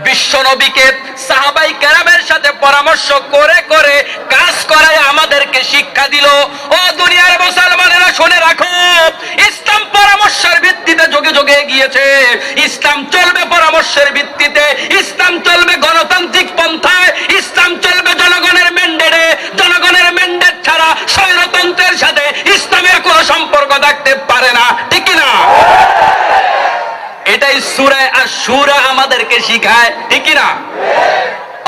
বিশ্বনবীকে সাহাবাই কেরামের সাথে পরামর্শ করে করে কাজ করায় আমাদেরকে শিক্ষা দিল। ও দুনিয়ার মুসলমানেরা শুনে রাখো, ইসলাম পরামর্শের ভিত্তিতে যুগে যুগে এগিয়েছে। ইসলাম চলবে পরামর্শের ভিত্তিতে, ইসলাম চলবে গণতান্ত্রিক পন্থায়, ইসলাম চলবে জনগণের ম্যান্ডেটে। জনগণের ম্যান্ডেট ছাড়া স্বৈরতন্ত্রের সাথে ইসলামের কোনো সম্পর্ক থাকতে পারে না, ঠিক কি না? এটাই সূরা আশ-শূরা আমাদেরকে শিখায়, ঠিক কি না?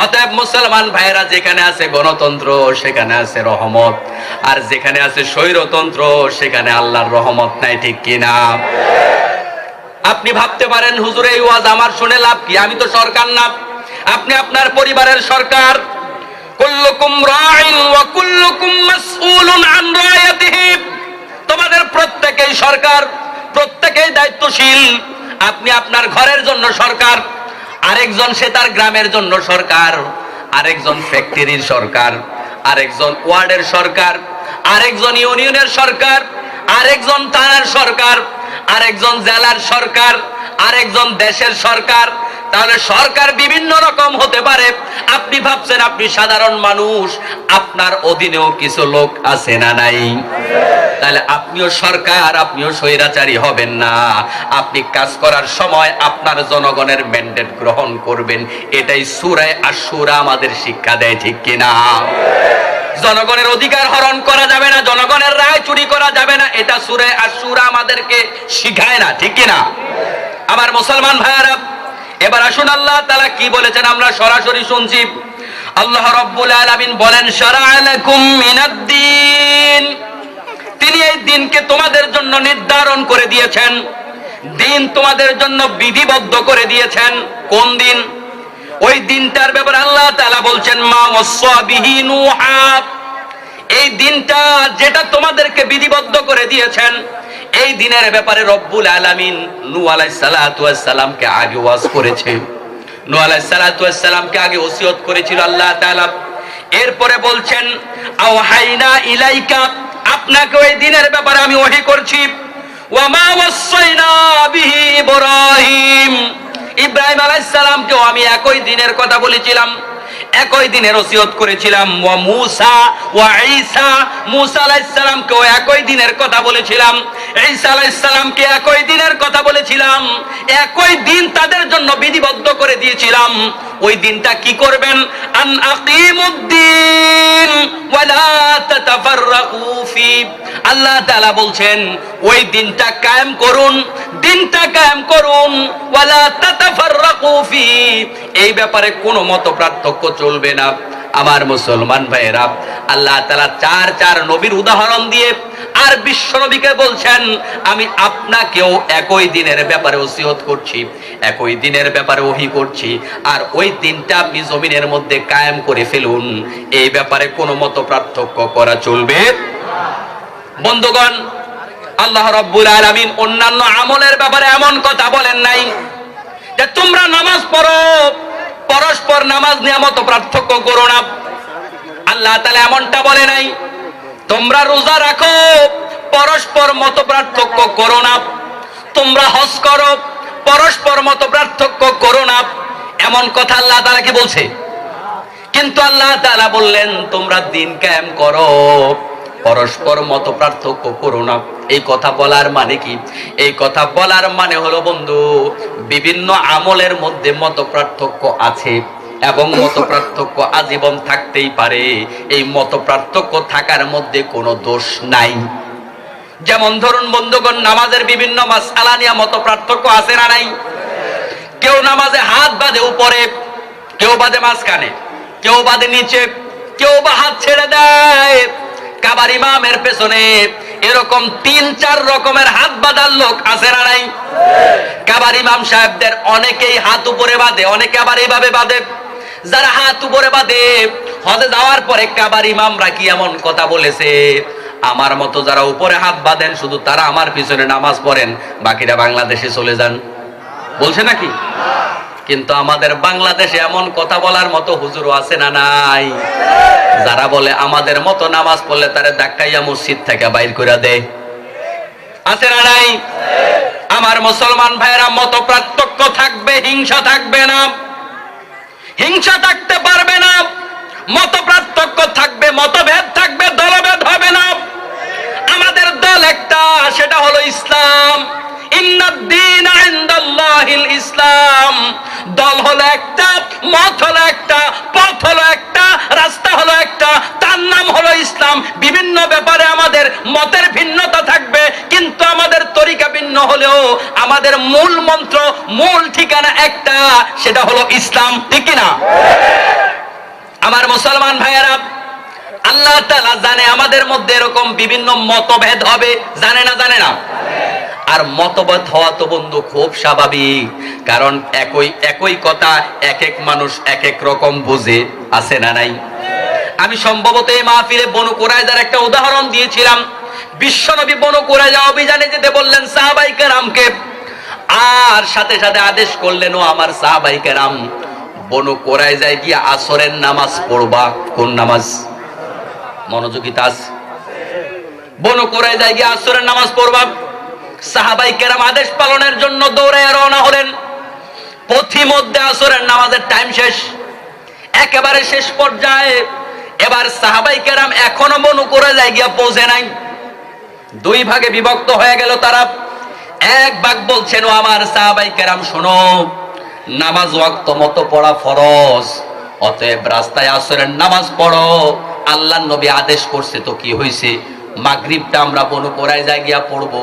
অতএব মুসলমান ভাইয়েরা, যেখানে আছে গণতন্ত্র সেখানে আছে রহমত, আর যেখানে আছে স্বৈরতন্ত্র সেখানে আল্লাহর রহমত নাই, ঠিক কি না? আপনি ভাবতে পারেন, হুজুর এই ওয়াজ আমার শুনে লাভ কি? আমি তো সরকার না, আপনি আপনার পরিবারের সরকার। কুল্লুকুম রাইন ওয়া কুল্লুকুম মাসউলুন আন রায়াতিহি। তোমাদের প্রত্যেকেই সরকার, প্রত্যেকেই দায়িত্বশীল। আপনি আপনার ঘরের জন্য সরকার, আরেকজন সে তার গ্রামের জন্য সরকার, আরেকজন ফ্যাক্টরির সরকার, আরেকজন ওয়ার্ডের সরকার, আরেকজন ইউনিয়নের সরকার, আরেকজন থানার সরকার, আরেকজন জেলার সরকার, আরেকজন দেশের সরকার। তাহলে সরকার বিভিন্ন রকম হতে পারে। আপনি ভাবছেন আপনি সাধারণ মানুষ, আপনার অধীনেও কিছু লোক আছে না নাই? তাহলে আপনিও সরকার, আপনিও স্বৈরাচারী হবেন না। আপনি কাজ করার সময় আপনার জনগণের ম্যান্ডেট গ্রহণ করবেন। এটাই সূরা আশ-শূরা আমাদের শিক্ষা দেয়, ঠিক কিনা? জনগণের অধিকার হরণ করা যাবে না, জনগণের রায় চুরি করা যাবে না, এটা সূরা আশ-শূরা আমাদেরকে শিখায় না, ঠিক কিনা? আমার মুসলমান ভাইয়েরা, এবার আসুন আল্লাহ তাআলা কি বলেছেন আমরা সরাসরি শুনছি। আল্লাহ রাব্বুল আলামিন বলেন, শারা'a লাকুম মিনাদ-দীন। তিনি এই দিনকে তোমাদের জন্য নির্ধারণ করে দিয়েছেন, দিন তোমাদের জন্য বিধিবদ্ধ করে দিয়েছেন। কোন দিন? ওই দিনটার ব্যাপারে আল্লাহ তাআলা বলছেন, মা ওয়াসা বিহি নূহা। এই দিনটা যেটা তোমাদেরকে বিধিবদ্ধ করে দিয়েছেন, এই দিনের ব্যাপারে রব্বুল আলামিন নূহ আলাইহিস সালাতু ওয়াস সালামকে আগে ওয়াজ করেছে। নূহ আলাইহিস সালাতু ওয়াস সালামকে আগে ওসিয়ত করেছিল আল্লাহ তাআলা। এরপরে বলছেন, আওহাইনা ইলাইকা, আপনাকে ওই দিনের ব্যাপারে আমি ওহী করছি। ওয়া মা ওয়াসাইনা বিহি ইব্রাহিম, ইব্রাহিম আলাইহিস সালামকেও আমি একই দিনের কথা বলেছিলাম, একই দিনের ওসিয়ত করেছিলাম। ওয়া মূসা ওয়া ঈসা, মূসা আলাইহিস সালামকেও একই দিনের কথা বলেছিলাম, ঈসা আলাইহিস সালামকে একই দিনের কথা বলেছিলাম। একই দিন তাদের জন্য বিধিবদ্ধ করে দিয়েছিলাম। ওই দিনটা কি করবেন? আন আকিমুদ্দিন ওয়া লা তাতাফাররাকু ফি। আল্লাহ তাআলা বলছেন, ওই দিনটা কায়েম করুন, দিনটা কায়েম করুন। ওয়া লা তাতাফাররাকু ফি, এই ব্যাপারে কোনো মতপার্থক্য চলবে না। আমার মুসলমান ভাইয়েরা, আল্লাহ তাআলা চার নবীর উদাহরণ দিয়ে আর বিশ্ব নবীকে বলছেন, আমি আপনাকেও একই দিনের ব্যাপারে ওসিয়ত করছি, একই দিনের ব্যাপারে ওহী করছি, আর ওই দিনটা আপনি জমিনের মধ্যে কায়েম করে ফেলুন। এই ব্যাপারে কোনো মতপার্থক্য করা চলবে না। বন্ধুগণ, আল্লাহ রাব্বুল আলামিন অন্যান্য আমলের ব্যাপারে এমন কথা বলেন নাই যে তোমরা নামাজ পড়ো, পরস্পর নামাজ নিয়ে মত পার্থক্য করো না। আল্লাহ তাআলা এমনটা বলে নাই। তোমরা রোজা রাখো, পরস্পর মত পার্থক্য করো না। তোমরা হজ করো, পরস্পর মত পার্থক্য করো না। এমন কথা আল্লাহ তাআলা কি বলছে? কিন্তু আল্লাহ তাআলা বললেন, তোমরা দিন কায়েম করো, পরস্পর মত পার্থক্য করো না। এই কথা বলার মানে কি? এই কথা বলার মানে হলো, বন্ধু, বিভিন্ন আমলের মধ্যে মত পার্থক্য আছে এবং মত পার্থক্য আজীবন থাকতেই পারে। এই মত পার্থক্য থাকার মধ্যে কোনো দোষ নাই। যেমন ধরুন বন্ধুগণ, নামাজের বিভিন্ন মাসআলা নিয়ে মত পার্থক্য আছে না নাই? কেউ নামাজে হাত বাঁধে উপরে, কেউ বাঁধে মাঝখানে, কেউ বাঁধে নিচে, কেউ বা হাত ছেড়ে দেয়। কাবার ইমামের পেছনে এরকম 3-4 রকমের হাত বাঁধার লোক আছে না নাই? কাবার ইমাম সাহেবদের অনেকেই হাত উপরে বাঁধে, অনেকে আবার এইভাবে বাঁধে। যারা হাত উপরে বাঁধে, হজে যাওয়ার পরে কাবার ইমামরা কি এমন কথা বলেছে, আমার মতো যারা উপরে হাত বাঁধেন শুধু তারা আমার পিছনে নামাজ পড়েন, বাকিরা বাংলাদেশে চলে যান, বলছে নাকি? কিন্তু আমাদের বাংলাদেশে এমন কথা বলার মতো হুজুরও আছে না নাই? যারা বলে আমাদের মতো নামাজ পড়লে তারে ধাক্কাইয়া মসজিদ থেকে বাইর করে দেয়, আছে না নাই? আমার মুসলমান ভাইয়েরা, মত পার্থক্য থাকবে, হিংসা থাকবে না। হিংসা থাকতে পারবে না, মতপার্থক্য থাকবে, মতভেদ থাকবে, দলভেদ হবে না। আমাদের দল একটা, সেটা হলো ইসলাম। ইন্নাদ-দীন ইনদাল্লাহিল ইসলাম। দল হলো একটা, মত হলো একটা, পথ হলো একটা, রাস্তা হলো একটা, তার নাম হলো ইসলাম। বিভিন্ন ব্যাপারে আমাদের মতের ভিন্নতা থাকবে, কিন্তু আমাদের তরিকা ভিন্ন হলেও আমাদের মূল মন্ত্র, মূল ঠিকানা একটা, সেটা হলো ইসলাম। ঠিক কি না? আমার মুসলমান ভাইয়েরা, আল্লাহ তাআলা জানে আমাদের মধ্যে এরকম বিভিন্ন মতভেদ হবে, জানে না? জানে না? আর মতভেদ হওয়া তো বন্ধু খুব স্বাভাবিক, কারণ একই কথা এক এক মানুষ এক এক রকম বুঝে, আছে না নাই? আমি সম্ভবত এই মাহফিলে বনু কুরাইজার একটা উদাহরণ দিয়েছিলাম। বিশ্বনবী বনু কুরাইজা অভিযানে যেতে বললেন সাহাবায়ে কেরামকে, আর সাথে সাথে আদেশ করলেন, ও আমার সাহাবায়ে কেরাম, বনু কুরাইজায় গিয়ে আসরের নামাজ পড়বা। কোন নামাজ? মনোযোগিতা আছে? বনু কুরাইজায় গিয়ে আসরের নামাজ পড়বা। সাহাবায়ে কেরাম আদেশ পালনের জন্য দৌড়ে রওনা হলেন। পথিমধ্যে আসরের নামাজের টাইম শেষ, একেবারে শেষ পর্যায়ে। এবার সাহাবায়ে কেরাম এখনো বনু কুরাইজায় গিয়ে পৌঁছে নাই। দুই ভাগে বিভক্ত হয়ে গেল তারা। এক ভাগ বলছেন, ও আমার সাহাবায়ে কেরাম শোনো, নামাজ ওয়াক্ত মতো পড়া ফরজ, অতএব রাস্তায় আসরের নামাজ পড়ো, আল্লাহর নবী আদেশ করছে তো কি হয়েছে, মাগরিবটা আমরা বনু কুরাইজায় গিয়া পড়বো।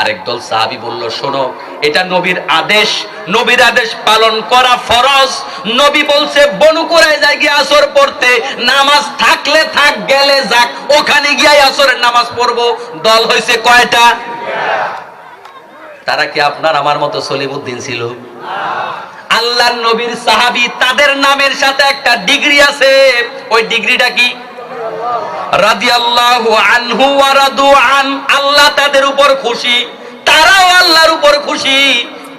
আরেক দল সাহাবী বলল, শোনো, এটা নবীর আদেশ, নবীর আদেশ পালন করা ফরজ। নবী বলছে বনু কুরাইজায় গিয়ে আসর পড়তে, নামাজ থাকলে থাক, গেলে যাক, ওখানে গিয়ে আসরের নামাজ পড়বো। দল হয়েছে কয়টা? তারা কি আপনার আমার মতো সলিমউদ্দিন ছিল? আল্লাহর নবীর সাহাবী, তাদের নামের সাথে একটা ডিগ্রি আছে। ওই ডিগ্রিটা কি? রাদিয়াল্লাহু আনহু ওয়া রাদু আন। আল্লাহ তাদের উপর খুশি, তারাও আল্লাহর উপর খুশি।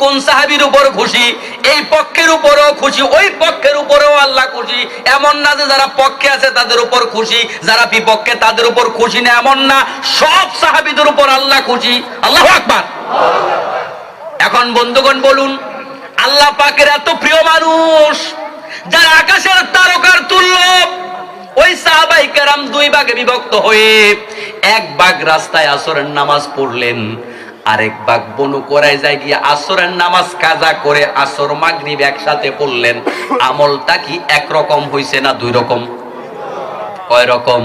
কোন সাহাবীর উপর খুশি? এই পক্ষের উপরও খুশি, ওই পক্ষের উপরেও আল্লাহ খুশি। এমন না যে যারা পক্ষে আছে তাদের উপর খুশি, যারা বিপক্ষে তাদের উপর খুশি না, এমন না। সব সাহাবীদের উপর আল্লাহ খুশি। আল্লাহু আকবার। এখন বন্ধুগণ বলুন, আল্লাহ পাকের এত প্রিয় মানুষ, যারা আকাশের তারকার তুল্য, ওই সাহাবায়ে কেরাম দুই ভাগে বিভক্ত হয়ে এক ভাগ রাস্তায় আসরের নামাজ পড়লেন, আরেক ভাগ বনু কুরাইজায় গিয়ে আসরের নামাজ কাজা করে আসর মাগরিব একসাথে পড়লেন। আমলটা কি একরকম হইছে না দুই রকম? কয় রকম?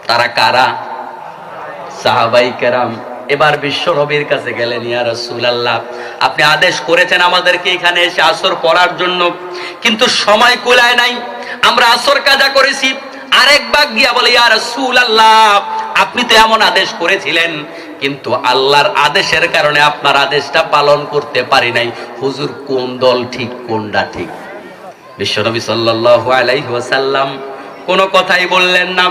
তারা কারা? সাহাবায়ে কেরাম। এবার বিশ্ব নবীর কাছে গেলেন, ইয়া রাসূলুল্লাহ, আপনি আদেশ করেছেন আমাদেরকে এখানে এসে আসর পড়ার জন্য, কিন্তু সময় কুলায় নাই, আমরা আসর কাজা করেছি। আরেক ভাগ গিয়া বলে, ইয়া রাসূলুল্লাহ, আপনি তো এমন আদেশ করেছিলেন, কিন্তু আল্লাহর আদেশের কারণে আপনার আদেশটা পালন করতে পারি নাই। হুজুর, কোন দল ঠিক, কোনটা ঠিক? বিশ্বনবী সাল্লাল্লাহু আলাইহি ওয়াসাল্লাম কোনো কথাই বললেন না,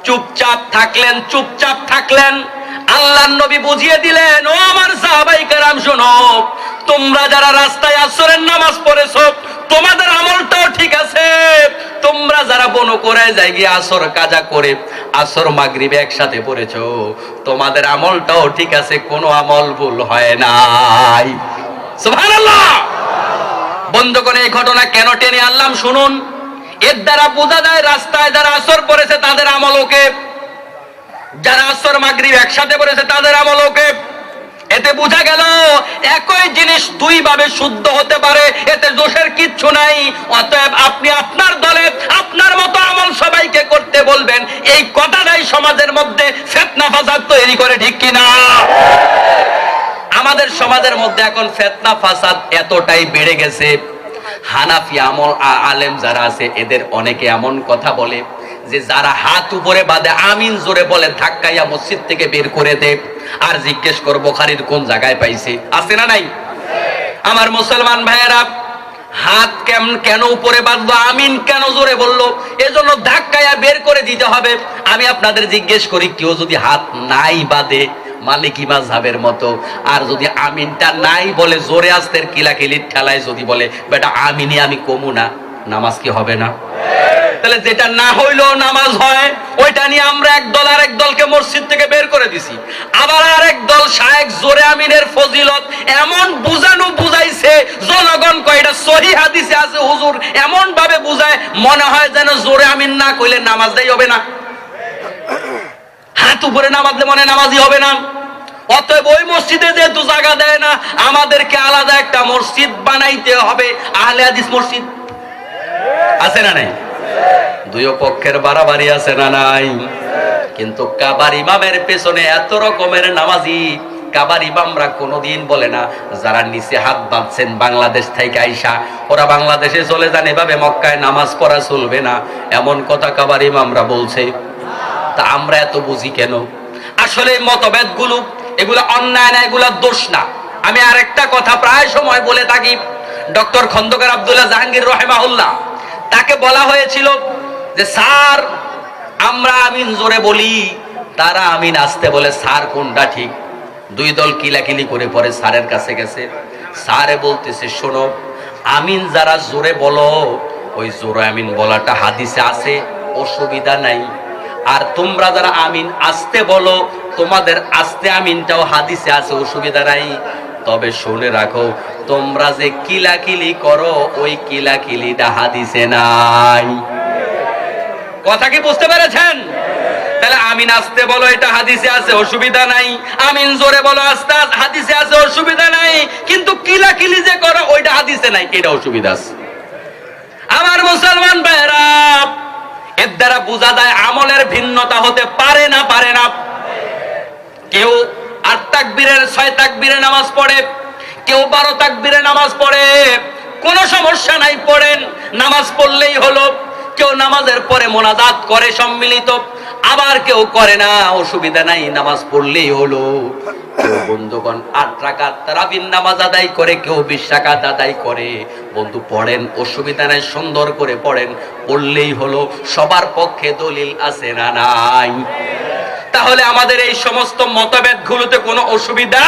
চুপচাপ থাকলেন, চুপচাপ থাকলেন। আল্লাহর নবী বুঝিয়ে দিলেন, ও আমার সাহাবায়ে কেরাম শোনো, তোমরা যারা রাস্তায় আসরের নামাজ পড়েছো, তোমাদের আমলটাও ঠিক আছে। তোমরা যারা বনু কুরাইজায় গিয়ে আসর কাজা করে আসর মাগরিব একসাথে পড়েছো, তোমাদের আমলটাও ঠিক আছে, কোনো আমল ভুল হয় নাই। সুবহানাল্লাহ। বন্ধুগণ, এই ঘটনা কেন টেনে আনলাম শুনুন। এর দ্বারা বোঝা যায় রাস্তায় যারা আসর পড়েছে তাদের আমল ওকে, যারা আসর মাগরিব একসাথে পড়েছে তাদের আমল ওকে। এতে বোঝা গেল একই জিনিস দুই ভাবে শুদ্ধ হতে পারে, এতে দোষের কিচ্ছু নাই। অতএব আপনি আপনার দলে আপনার মতো আমল সবাইকে করতে বলবেন, এই কথাটাই সমাজের মধ্যে ফিতনা ফাসাদ তৈরি করে, ঠিক কিনা? আমাদের সমাজের মধ্যে এখন ফিতনা ফাসাদ এতটাই বেড়ে গেছে, হানাফি আমল আলেম যারা আছে এদের অনেকে এমন কথা বলে যে যারা হাত উপরে বাঁধে আমিন জোরে বলে ধাক্কাইয়া মসজিদ থেকে বের করে দে। আর জিজ্ঞেস করবো বুখারীর কোন জায়গায় পাইছে? আছে না নাই? আমার মুসলমান ভাইয়েরা, হাত কেন উপরে বাঁধলো, আমিন কেন জোরে বললো, এজন্য ধাক্কাইয়া বের করে দিতে হবে। আমি আপনাদের জিজ্ঞেস করি, কেউ যদি হাত নাই বাঁধে মালিকি মাযহাবের মতো, আর যদি আমিনটা নাই বলে জোরে আস্তের কিলাকিলির ঠেলায় যদি বলে বেটা আমিনি আমি কমু না, নামাজ কি হবে না? তাহলে যেটা না হইলেও নামাজ হয় ওইটা নিয়ে আমরা এক দল আর এক দলকে মসজিদ থেকে বের করে দিছি। আবার আরেক দল শায়েখ জোরে আমিনের ফজিলত এমন বুঝাইছে জনগণ কয় এটা সহিহ হাদিসে আছে হুজুর, এমন ভাবে বুঝায় মনে হয় যেন জোরে আমিন না কইলে নামাজটাই হবে না, হাত উপরে নামাজলে মনে নামাজই হবে না। অতএব ওই মসজিদে যেহেতু জায়গা দেয় না, আমাদেরকে আলাদা একটা মসজিদ বানাইতে হবে, আহলে হাদিস মসজিদ। আছে না নাই? দুই পক্ষের বাড়াবাড়ি আছে না নাই? কিন্তু কাবার ইমামের পেছনে এত রকমের নামাজি, কাবার ইমামরা কোনোদিন বলে না যারা নিচে হাত বাঁধছেন বাংলাদেশ থেকে আইসা ওরা বাংলাদেশে চলে যান, এভাবে মক্কায় নামাজ পড়া চলবে না, এমন কথা কাবার ইমামরা বলছে। তা আমরা এত বুঝি কেন? আসলে মতভেদ গুলো এগুলো অন্যায় না, এগুলো দোষ না। আমি আরেকটা কথা প্রায় সময় বলে থাকি, ডক্টর খন্দকার আব্দুল্লাহ জাহাঙ্গীর রহিমাহুল্লাহ, তাকে বলা হয়েছিল যে স্যার আমরা আমিন জোরে বলি, তারা আমিন আসতে বলে, স্যার কোনটা ঠিক? দুই দল কিলাকিলি করে পরে স্যারের কাছে গেছে। স্যারে বলতেছে শোনো, আমিন যারা জোরে বলো ওই জোরে আমিন বলাটা হাদিসে আছে, অসুবিধা নাই। আর তোমরা যারা আমিন আসতে বলো তোমাদের আস্তে আমিনটাও হাদিসে আছে, অসুবিধা নাই। তবে শুনে রাখো তোমরা যে কিলাকিলি করো ওই কিলাকিলিটা হাদিসে নাই। কথা কি বুঝতে পেরেছেন? তাহলে আমিন আসতে বলো এটা হাদিসে আছে, অসুবিধা নাই। আমিন জোরে বলো আস্তে হাদিসে আছে, অসুবিধা নাই। কিন্তু কিলাকিলি যে করো ওইটা হাদিসে নাই, এটা অসুবিধা আছে। আমার মুসলমান ভাইরা, এর দ্বারা বোঝা যায় আমলের ভিন্নতা হতে পারে না, পারে না। কেউ 8 তাকবীরের 6 তাকবীরে নামাজ পড়ে, কেউ 12 তাকবীরে নামাজ পড়ে, কোনো সমস্যা নাই, পড়েন, নামাজ পড়লেই হলো। কেউ নামাজের পরে মোনাজাত করে সম্মিলিত, আবার কেউ করে না, অসুবিধা নাই, নামাজ পড়লেই হলো। কেউ বন্ধুগণ 8 রাকাত তারাবির নামাজ আদায় করে, কেউ 20 রাকাত আদায় করে। বন্ধু পড়েন, অসুবিধা নাই, সুন্দর করে পড়েন, পড়লেই হলো। সবার পক্ষে দলিল আছে না নাই? তাহলে আমাদের এই সমস্ত মতভেদ গুলোতে কোনো অসুবিধা,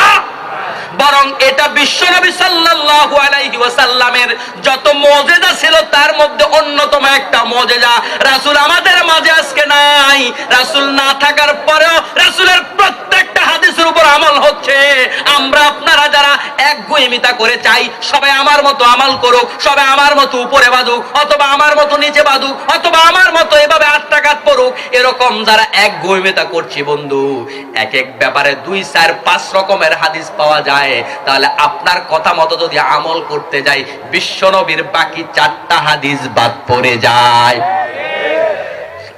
বরং এটা বিশ্বনবী সাল্লাল্লাহু আলাইহি ওয়াসাল্লামের যত মুজিজা ছিল তার মধ্যে অন্যতম একটা মুজিজা। রাসূল আমাদের মাঝে আজকে নাই, রাসূল না থাকার পরেও রাসূলের প্রত্যেকটা হাদিসের উপর আমল হচ্ছে। আমরা আপনারা যারা একগুঁয়েমিতা করে চাই সবাই আমার মতো আমল করুক, সবাই আমার মতো উপরে বাঁধুক, অথবা আমার মতো নিচে বাঁধুক, অথবা আমার মতো এভাবে 8 রাকাত পড়ুক, এরকম যারা একগুঁয়েমিতা করছি বন্ধু, এক এক ব্যাপারে 2, 4, 5 রকমের হাদিস পাওয়া যায়। তাহলে আপনার কথা মতো যদি আমল করতে যাই, বিশ্বনবীর বাকি 4টা হাদিস বাদ পড়ে যায়।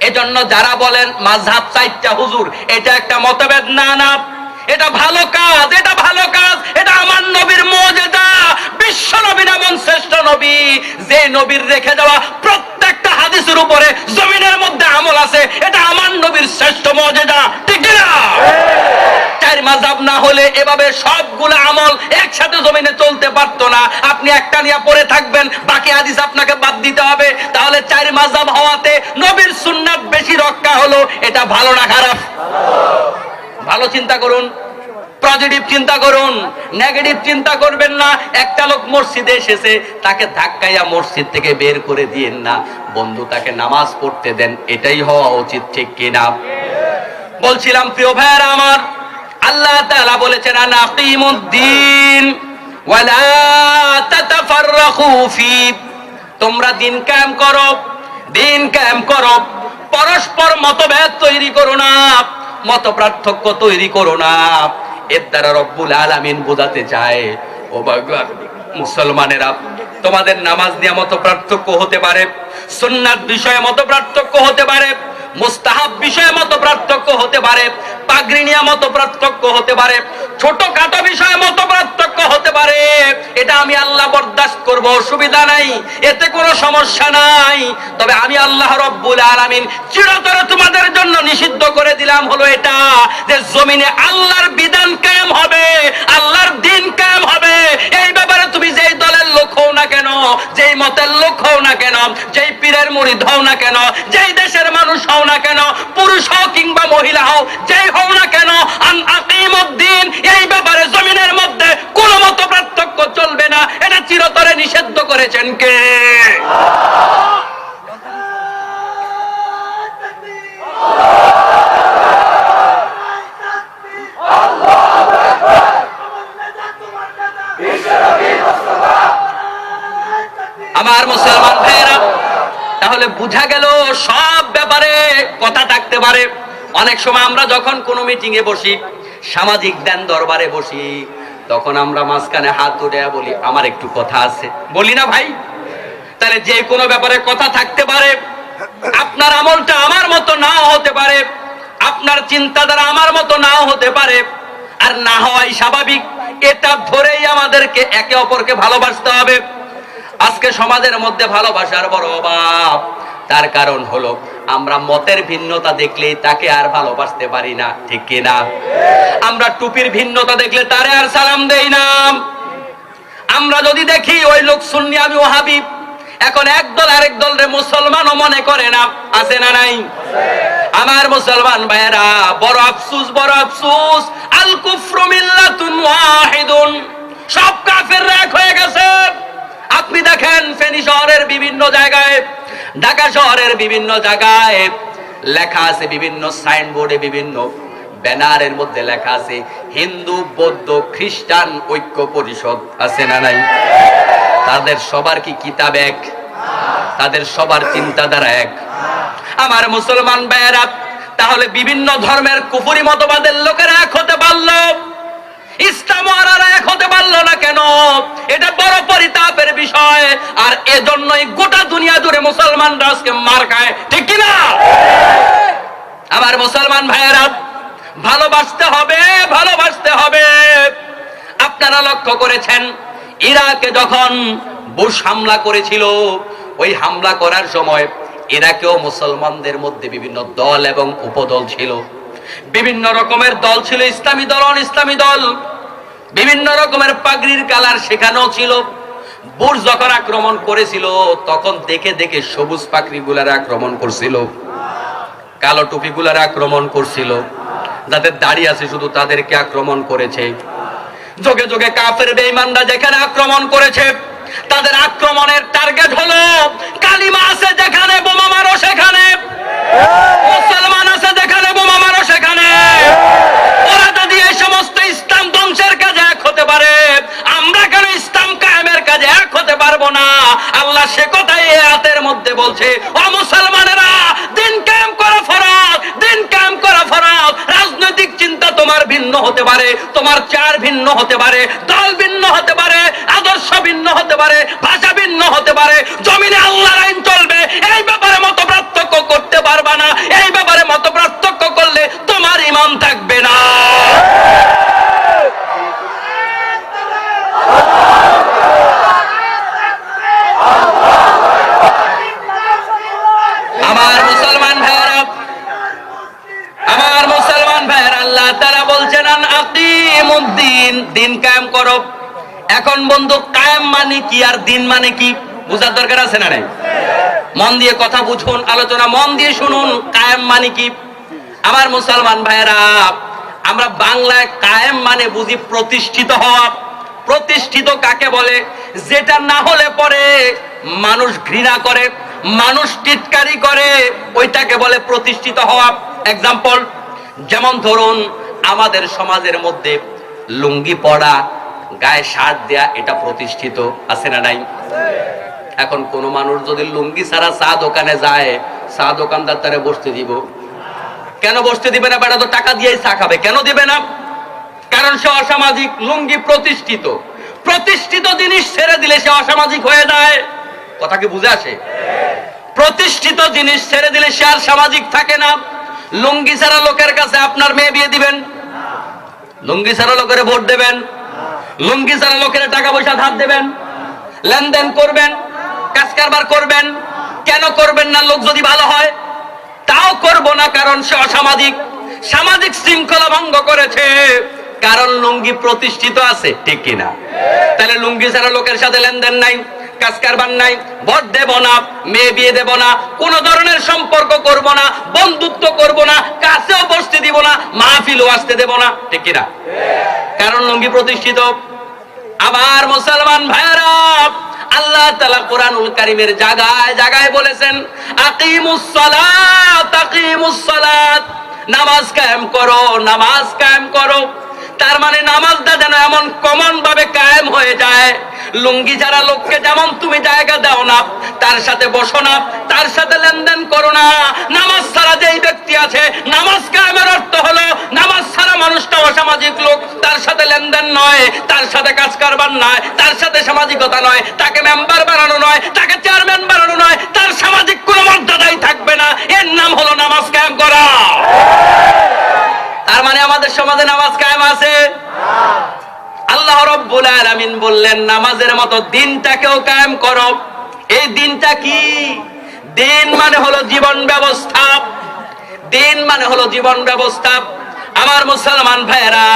এজন্য যারা বলেন মাযহাব 4টা হুজুর, এটা একটা মতভেদ, না না, এটা ভালো কাজ, এটা ভালো কাজ, এটা আমার নবীর মুজিজা। বিশ্ব নবী নামন শ্রেষ্ঠ নবী, যে নবীর রেখে যাওয়া প্রত্যেকটা হাদিসের উপরে জমিনের মধ্যে আমল আছে, এটা আমার নবীর শ্রেষ্ঠ মুজিজা, ঠিক না? 4 মাযহাব না হলে এভাবে সবগুলো আমল একসাথে জমিনে চলতে পারতো না। আপনি একটা নিয়ে পড়ে থাকবেন, বাকি হাদিস আপনাকে বাদ দিতে হবে। তাহলে 4 মাযহাব হওয়াতে নবীর সুন্নাত বেশি রক্ষা হলো। এটা ভালো না খারাপ? ভালো চিন্তা করুন, পজিটিভ চিন্তা করুন, নেগেটিভ চিন্তা করবেন না। একটা লোক মসজিদে এসেছে, তাকে ধাক্কাইয়া মসজিদ থেকে বের করে দিয়েন না বন্ধু, তাকে নামাজ পড়তে দেন, এটাই হওয়া উচিত, ঠিক কিনা? বলছিলাম প্রিয় ভাইরা আমার, আল্লাহ তাআলা বলেছেন আনাকিমুদ্দিন ওয়ালা তাতাফাররাকু ফি, তোমরা দিন কায়েম করো, দিন কায়েম করো, পরস্পর মতভেদ তৈরি করো না, মত পার্থক্য তৈরি করো না। এর দ্বারা রব্বুল আলামিন বোঝাতে চায়, ও ভগবান মুসলমানেরা, তোমাদের নামাজ নিয়ে মত পার্থক্য হতে পারে, সুন্নাত বিষয়ে মত পার্থক্য হতে পারে, মুস্তাহাব বিষয়ে মত পার্থক্য হতে পারে, পাগড়ি নিয়ে মত পার্থক্য হতে পারে, ছোটখাটো বিষয়ে মত পার্থক্য হতে পারে। এটা আমি আল্লাহ বরদাস্ত করব, অসুবিধা নাই, এতে কোনো সমস্যা নাই। তবে আমি আল্লাহ রব্বুল আলামিন চিরতরে তোমাদের জন্য নিষিদ্ধ করে দিলাম হলো এটা, যে জমিনে আল্লাহর বিধান কায়েম হবে, আল্লাহর দ্বীন কায়েম হবে। এই ব্যাপারে তুমি যেই দলের লোক হও না কেন, যেই মতের লোক হও না কেন, যেই পীরের মুরিদ হও না কেন, যেই দেশের মানুষ হও না কেন, পুরুষ হও কিংবা মহিলা হও, যেই হও না কেন, আকিমুদ্দিন, এই ব্যাপারে জমিনের মধ্যে কোনো মত পার্থক্য চলবে না। এটা চিরতরে নিষিদ্ধ করেছেন কে? আমার মুসলমান ভাইয়েরা, তাহলে বুঝা গেল সব ব্যাপারে কথা থাকতে পারে। অনেক সময় আমরা যখন কোনো মিটিং এ বসি, সামাজিক জ্ঞান দরবারে বসি, তখন আমরা মাঝখানে হাত উঠে বলি আমার একটু কথা আছে, বলি না ভাই? তাহলে যে কোনো ব্যাপারে কথা থাকতে পারে। আপনার আমলটা আমার মতো নাও হতে পারে, আপনার চিন্তাধারা আমার মতো নাও হতে পারে, আর না হওয়াই স্বাভাবিক। এটা ধরেই আমাদেরকে একে অপরকে ভালোবাসতে হবে। আজকে সমাজের মধ্যে ভালোবাসার বড় অভাব। তার কারণ হলো আমরা মতের ভিন্নতা দেখলেই তাকে আর ভালোবাসতে পারি না, ঠিক কিনা? আমরা টুপির ভিন্নতা দেখলে তারে আর সালাম দেই না। আমরা যদি দেখি ওই লোক সুন্নি, আমি ওয়াহাবি, এখন একদল আরেক দলরে মুসলমানও মনে করে না, আছে না নাই? আমার মুসলমান ভাইয়েরা, বড় আফসোস, বড় আফসোস, আল কুফরু মিল্লাতুন ওয়াহিদুন, সব কাফেররা এক হয়ে গেছে। আপনি দেখেন ফেনী শহরের বিভিন্ন জায়গায়, ঢাকা শহরের বিভিন্ন জায়গায় লেখা আছে, বিভিন্ন সাইনবোর্ডে, বিভিন্ন ব্যানারের মধ্যে লেখা আছে হিন্দু, বৌদ্ধ, খ্রিস্টান ঐক্য পরিষদ, আছে না নাই? তাদের সবার কি কিতাব এক? তাদের সবার চিন্তাধারা এক? আমার মুসলমান ভাইয়েরা, তাহলে বিভিন্ন ধর্মের কুফরি মতবাদের লোকেরা এক হতে পারল, ইসলাম ওয়ালারা এক হতে পারলো না কেন? এটা বড় পরিতাপের বিষয়। আর এজন্যই গোটা দুনিয়া জুড়ে মুসলমানরা আজকে মার খায়, ঠিক কিনা? আমার মুসলমান ভাইয়েরা, ভালোবাসতে হবে, ভালোবাসতে হবে। আপনারা লক্ষ্য করেছেন ইরাকে যখন বুশ হামলা করেছিল, ওই হামলা করার সময় ইরাকেও মুসলমানদের মধ্যে বিভিন্ন দল এবং উপদল ছিল, বিভিন্ন রকমের দল ছিল, ইসলামী দল, অন ইসলামী দল, বিভিন্ন রকমের পাগড়ির কালার সেখানেও ছিল। বুশ যখন আক্রমণ করেছিল তখন দেখে দেখে সবুজ পাগড়ি গুলার আক্রমণ করছিল, কালো টুপি গুলার আক্রমণ করছিল, যাদের দাড়ি আছে শুধু তাদেরকে আক্রমণ করেছে। যোগে যোগে কাফের বেঈমানরা যেখানে আক্রমণ করেছে, তাদের আক্রমণের টার্গেট হলো কালিমা আছে যেখানে বোমা মারো সেখানে, মুসলমান আছে যেখানে বোমা মারো সেখানে। ওরা যদি এই সমস্ত ইসলাম ধ্বংসের কাজে এক হতে পারে, আমরা কেন ইসলাম কায়েমের কাজে এক হতে পারবো না? আল্লাহ সে কথাই এই আয়াতের মধ্যে বলছে, ও মুসলমানেরা, দিন কায়েম করা ফরজ, দিন কায়েম করা ফরজ। রাজনৈতিক চিন্তা তোমার ভিন্ন হতে পারে, তোমার চার ভিন্ন হতে পারে, দল ভিন্ন হতে পারে, আদর্শ ভিন্ন হতে পারে, ভাষা ভিন্ন হতে পারে, জমিনে আল্লাহর আইন চলবে, এই ব্যাপারে মত পার্থক্য করতে পারবা না। এই ব্যাপারে মত পার্থক্য করলে তোমার ঈমান থাকবে না। আমার মুসলমান ভাইয়েরা, আমার মুসলমান ভাইয়েরা, আল্লাহ তাআলা বলছেন আন আকিমুদ্দিন, দিন কায়েম করো। এখন বন্ধু, কায়েম মানে কি আর দিন মানে কি বুঝার দরকার আছে না নাই? মন দিয়ে কথা বুঝুন, আলোচনা মন দিয়ে শুনুন। কায়েম মানে কি? আমার মুসলমান ভাইয়েরা, আমরা বাংলায় কায়েম মানে বুঝি প্রতিষ্ঠিত হওয়া। প্রতিষ্ঠিত কাকে বলে? যেটা না হলে পরে মানুষ ঘৃণা করে, মানুষ টিটকারি করে, ওইটাকে বলে প্রতিষ্ঠিত হওয়া। এক্সাম্পল, যেমন ধরুন আমাদের সমাজের মধ্যে লুঙ্গি পরা, গায়ে শার্ট দেয়া, এটা প্রতিষ্ঠিত, আছে না নাই? এখন কোন মানুষ যদি লুঙ্গি ছাড়া চা দোকানে যায়, চা দোকানদার তারে বসতে দিব? কেন বসতে দিবে না? বেটা তো টাকা দিয়েই চা খাবে, কেন দিবে না? কারণ সে অসামাজিক। লুঙ্গি প্রতিষ্ঠিত, প্রতিষ্ঠিত জিনিস ছেড়ে দিলে সে অসামাজিক হয়ে যায়। কথা কি বুঝে আসে? প্রতিষ্ঠিত জিনিস ছেড়ে দিলে সে আর সামাজিক থাকে না। লুঙ্গি ছাড়া লোকের কাছে আপনার মেয়ে বিয়ে দিবেন? লুঙ্গি ছাড়া লোকের ভোট দেবেন? লুঙ্গি ছাড়া লোকের টাকা পয়সা ধার দেবেন? লেনদেন করবেন? কাজ কারবার করবেন? কেন করবেন না? লোক যদি ভালো হয় তাও করব না, কারণ সে অসামাজিক, সামাজিক শৃঙ্খলা ভঙ্গ করেছে, কারণ লুঙ্গি প্রতিষ্ঠিত আছে, ঠিক কিনা? তাহলে লুঙ্গি ছাড়া লোকের সাথে লেনদেন নাই, কাজ কারবার নাই, ভোট দেব না, মেয়ে বিয়ে দেব না, কোন ধরনের সম্পর্ক করব না, বন্ধুত্ব করব না, কাছেও বসতে দিব না, মাহফিলও আসতে দেব না, ঠিক কিনা? কারণ লুঙ্গি প্রতিষ্ঠিত। আবার মুসলমান ভাইরা, আল্লাহ তাআলা কোরআনুল কারীমের জায়গায় জায়গায় বলেছেন আকিমুস সালাত, আকিমুস সালাত, নামাজ কায়েম করো, নামাজ কায়েম করো। তার মানে নামাজটা যেন এমন কমন ভাবে কায়েম হয়ে যায়। লুঙ্গি যারা লোককে যেমন তুমি জায়গা দাও না, তার সাথে বসো না, তার সাথে লেনদেন করো না। নামাজ ছাড়া যেই ব্যক্তি আছে, নামাজ কায়েমের অর্থ হলো নামাজ ছাড়া মানুষটা অসামাজিক লোক, তার সাথে লেনদেন নয়, তার সাথে কাজ কারবার নয়, তার সাথে সামাজিকতা নয়, তাকে মেম্বার বানানো নয়, তাকে চেয়ারম্যান বানানো নয়, তার সামাজিক কোনো মর্যাদাই থাকবে না। এর নাম হলো নামাজ কায়েম করা। তার মানে আমাদের সমাজে নামাজ কায়েম আছে। আল্লাহ রাব্বুল আলামিন বললেন নামাজের মতো দিনটাকেও কায়েম করো। এই দিনটা কি? দিন মানে হলো জীবন ব্যবস্থা। দিন মানে হলো জীবন ব্যবস্থা। আমার মুসলমান ভাইয়েরা,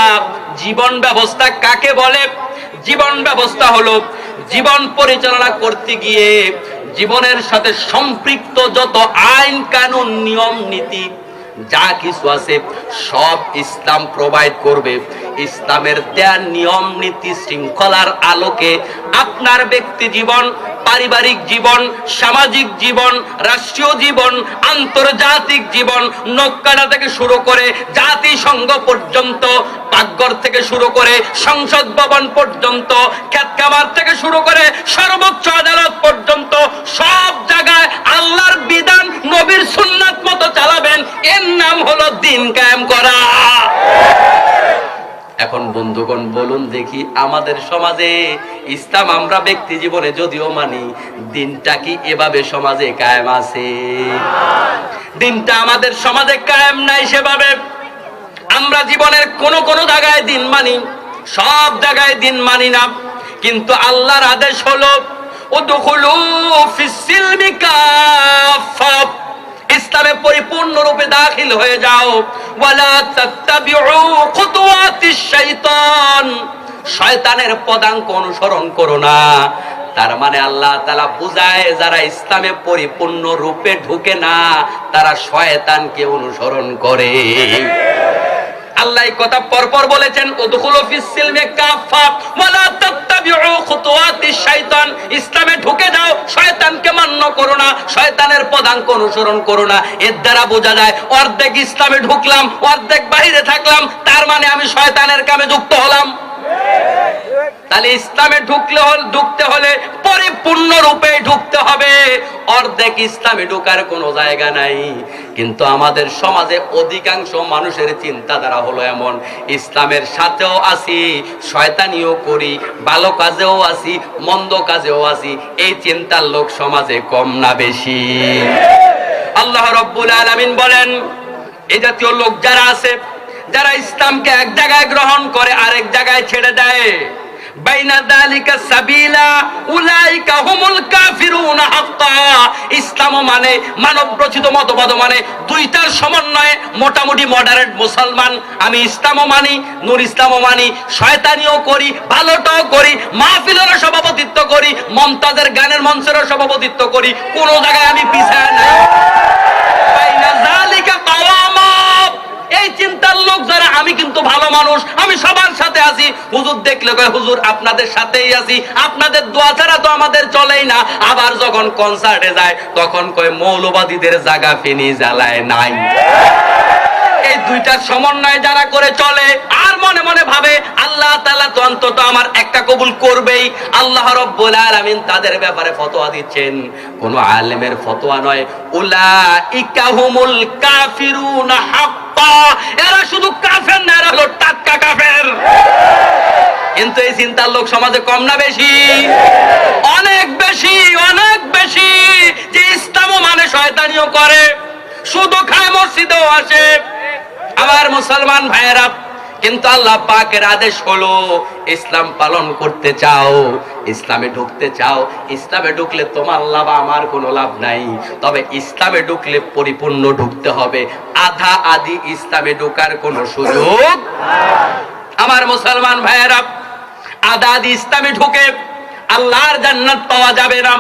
জীবন ব্যবস্থা কাকে বলে? জীবন ব্যবস্থা হলো জীবন পরিচালনা করতে গিয়ে জীবনের সাথে সম্পৃক্ত যত আইন কানুন নিয়ম নীতি যা কিছু আছে সব ইসলাম প্রোভাইড করবে। ইসলামের দেয়া নিয়ম নীতি শৃঙ্খলার আলোকে আপনার ব্যক্তি জীবন, পারিবারিক জীবন, সামাজিক জীবন, রাষ্ট্রীয় জীবন, আন্তর্জাতিক জীবন, নৌকাটা থেকে শুরু করে জাতিসংঘ পর্যন্ত, পাকঘর থেকে শুরু করে সংসদ ভবন পর্যন্ত, খেতকামার থেকে শুরু করে সর্বোচ্চ আদালত পর্যন্ত সব জায়গায় আল্লাহর বিধান নবীর সুন্নাত মতো চালাবেন। এর নাম হলো দিন কায়েম করা। এখন বন্ধুগণ বলুন দেখি, আমাদের সমাজে ইসলাম আমরা ব্যক্তি জীবনে যদিও মানি, দিনটা কি এভাবে সমাজে কায়েম আছে? দিনটা আমাদের সমাজে কায়েম নাই সেভাবে। আমরা জীবনের কোন কোন জায়গায় দিন মানি, সব জায়গায় দিন মানি না। কিন্তু আল্লাহর আদেশ হলো উদখুলু ফিস সিলমি কাফা, ইসলামে পরিপূর্ণরূপে দাখিল হয়ে যাও। ওয়ালা তাত্তাবিউ খুতুওয়াতিশ শাইতান, শয়তানের পদাঙ্ক অনুসরণ করো না। তার মানে আল্লাহ তাআলা বুঝায় যারা ইসলামে পরিপূর্ণ রূপে ঢুকে না তারা শয়তানকে অনুসরণ করে। আল্লাহ এই কথা পরপর বলেছেন, উদখুলু ফিস সিলমি কাফা ওয়ালা তাত্তাবিউ খুতুওয়াতিশ শাইতান, ইসলামে ঢুকে যাও, শয়তানকে মান্য করো না, শয়তানের পদাঙ্ক অনুসরণ করো না। এর দ্বারা বোঝা যায় অর্ধেক ইসলামে ঢুকলাম, অর্ধেক বাইরে থাকলাম, তার মানে আমি শয়তানের কামে যুক্ত হলাম। তাহলে ইসলামে ঢুকতে হলে পরিপূর্ণ রূপে ঢুকতে হবে। অর্ধেক ইসলামে ঢোকার কোনো জায়গা নাই। কিন্তু আমাদের সমাজে অধিকাংশ মানুষের চিন্তাধারা হলো এমন, ইসলামের সাথেও আছি, শয়তানিও করি, ভালো কাজেও আছি, মন্দ কাজেও আছি। এই চিন্তার লোক সমাজে কম না বেশি? আল্লাহ রাব্বুল আলামিন বলেন, এই জাতীয় লোক যারা আছে, যারা ইসলামকে এক জায়গায় গ্রহণ করে আরেক জায়গায় ছেড়ে দেয়, বাইনা যালিকা সাবিলা উলাইকা হুমুল কাফিরুনা হাক্কা, ইসলাম মানে মানব রচিত মতবাদ মানে দুইটার সমন্বয়ে মোটামুটি মডারেট মুসলমান। আমি ইসলামও মানি, নূর ইসলামও মানি, শয়তানিও করি, ভালোটাও করি, মাহফিলেরও সভাপতিত্ব করি, মমতাজের গানের মঞ্চেরও সভাপতিত্ব করি, কোন জায়গায় আমি পিছায় নাই। বাইনা যালিকা কাওয়ামা, এই চিন্তার লোক যারা, আমি কিন্তু ভালো মানুষ, আমি সবার সাথে আছি। হুজুর দেখলে কয় হুজুর আপনাদের সাথেই আছি, আপনাদের দোয়া ছাড়া তো আমাদের চলেই না। আবার যখন কনসার্টে যায় তখন কয় মৌলবাদীদের জায়গা ফেনি জ্বালায় নাই। এই দুইটার সমন্বয় যারা করে চলে আর মনে মনে ভাবে আল্লাহ তাআলা তো অন্তত আমার একটা কবুল করবেই, আল্লাহ রাব্বুল আলামিন তাদের ব্যাপারে ফতোয়া দিচ্ছেন, কোন আলেমের ফতোয়া নয়। উলাইকা হুমুল কাফিরুনা হাক্কা, এরা শুধু কাফের না, এরা হলো টাটকা কাফের। কিন্তু এই চিন্তার লোক সমাজে কম না বেশি? অনেক বেশি, অনেক বেশি। যে ইসলামও মানে শয়তানিও করে, শুধু খায় মসজিদেও আসে। আমার মুসলমান ভাইয়েরা, কিন্তু আল্লাহ পাকের আদেশ হলো ইসলাম পালন করতে চাও, ইসলামে ঢুকতে চাও, ইসলামে ঢুকলে তোমার লাভ, আমার কোনো লাভ নাই। তবে ইসলামে ঢুকলে পরিপূর্ণ ঢুকতে হবে, আধা আধি ইসলামে ঢোকার কোনো সুযোগ। আমার মুসলমান ভাইয়েরা, আধা আধি ইসলামে ঢুকে আল্লাহর জান্নাত পাওয়া যাবে না,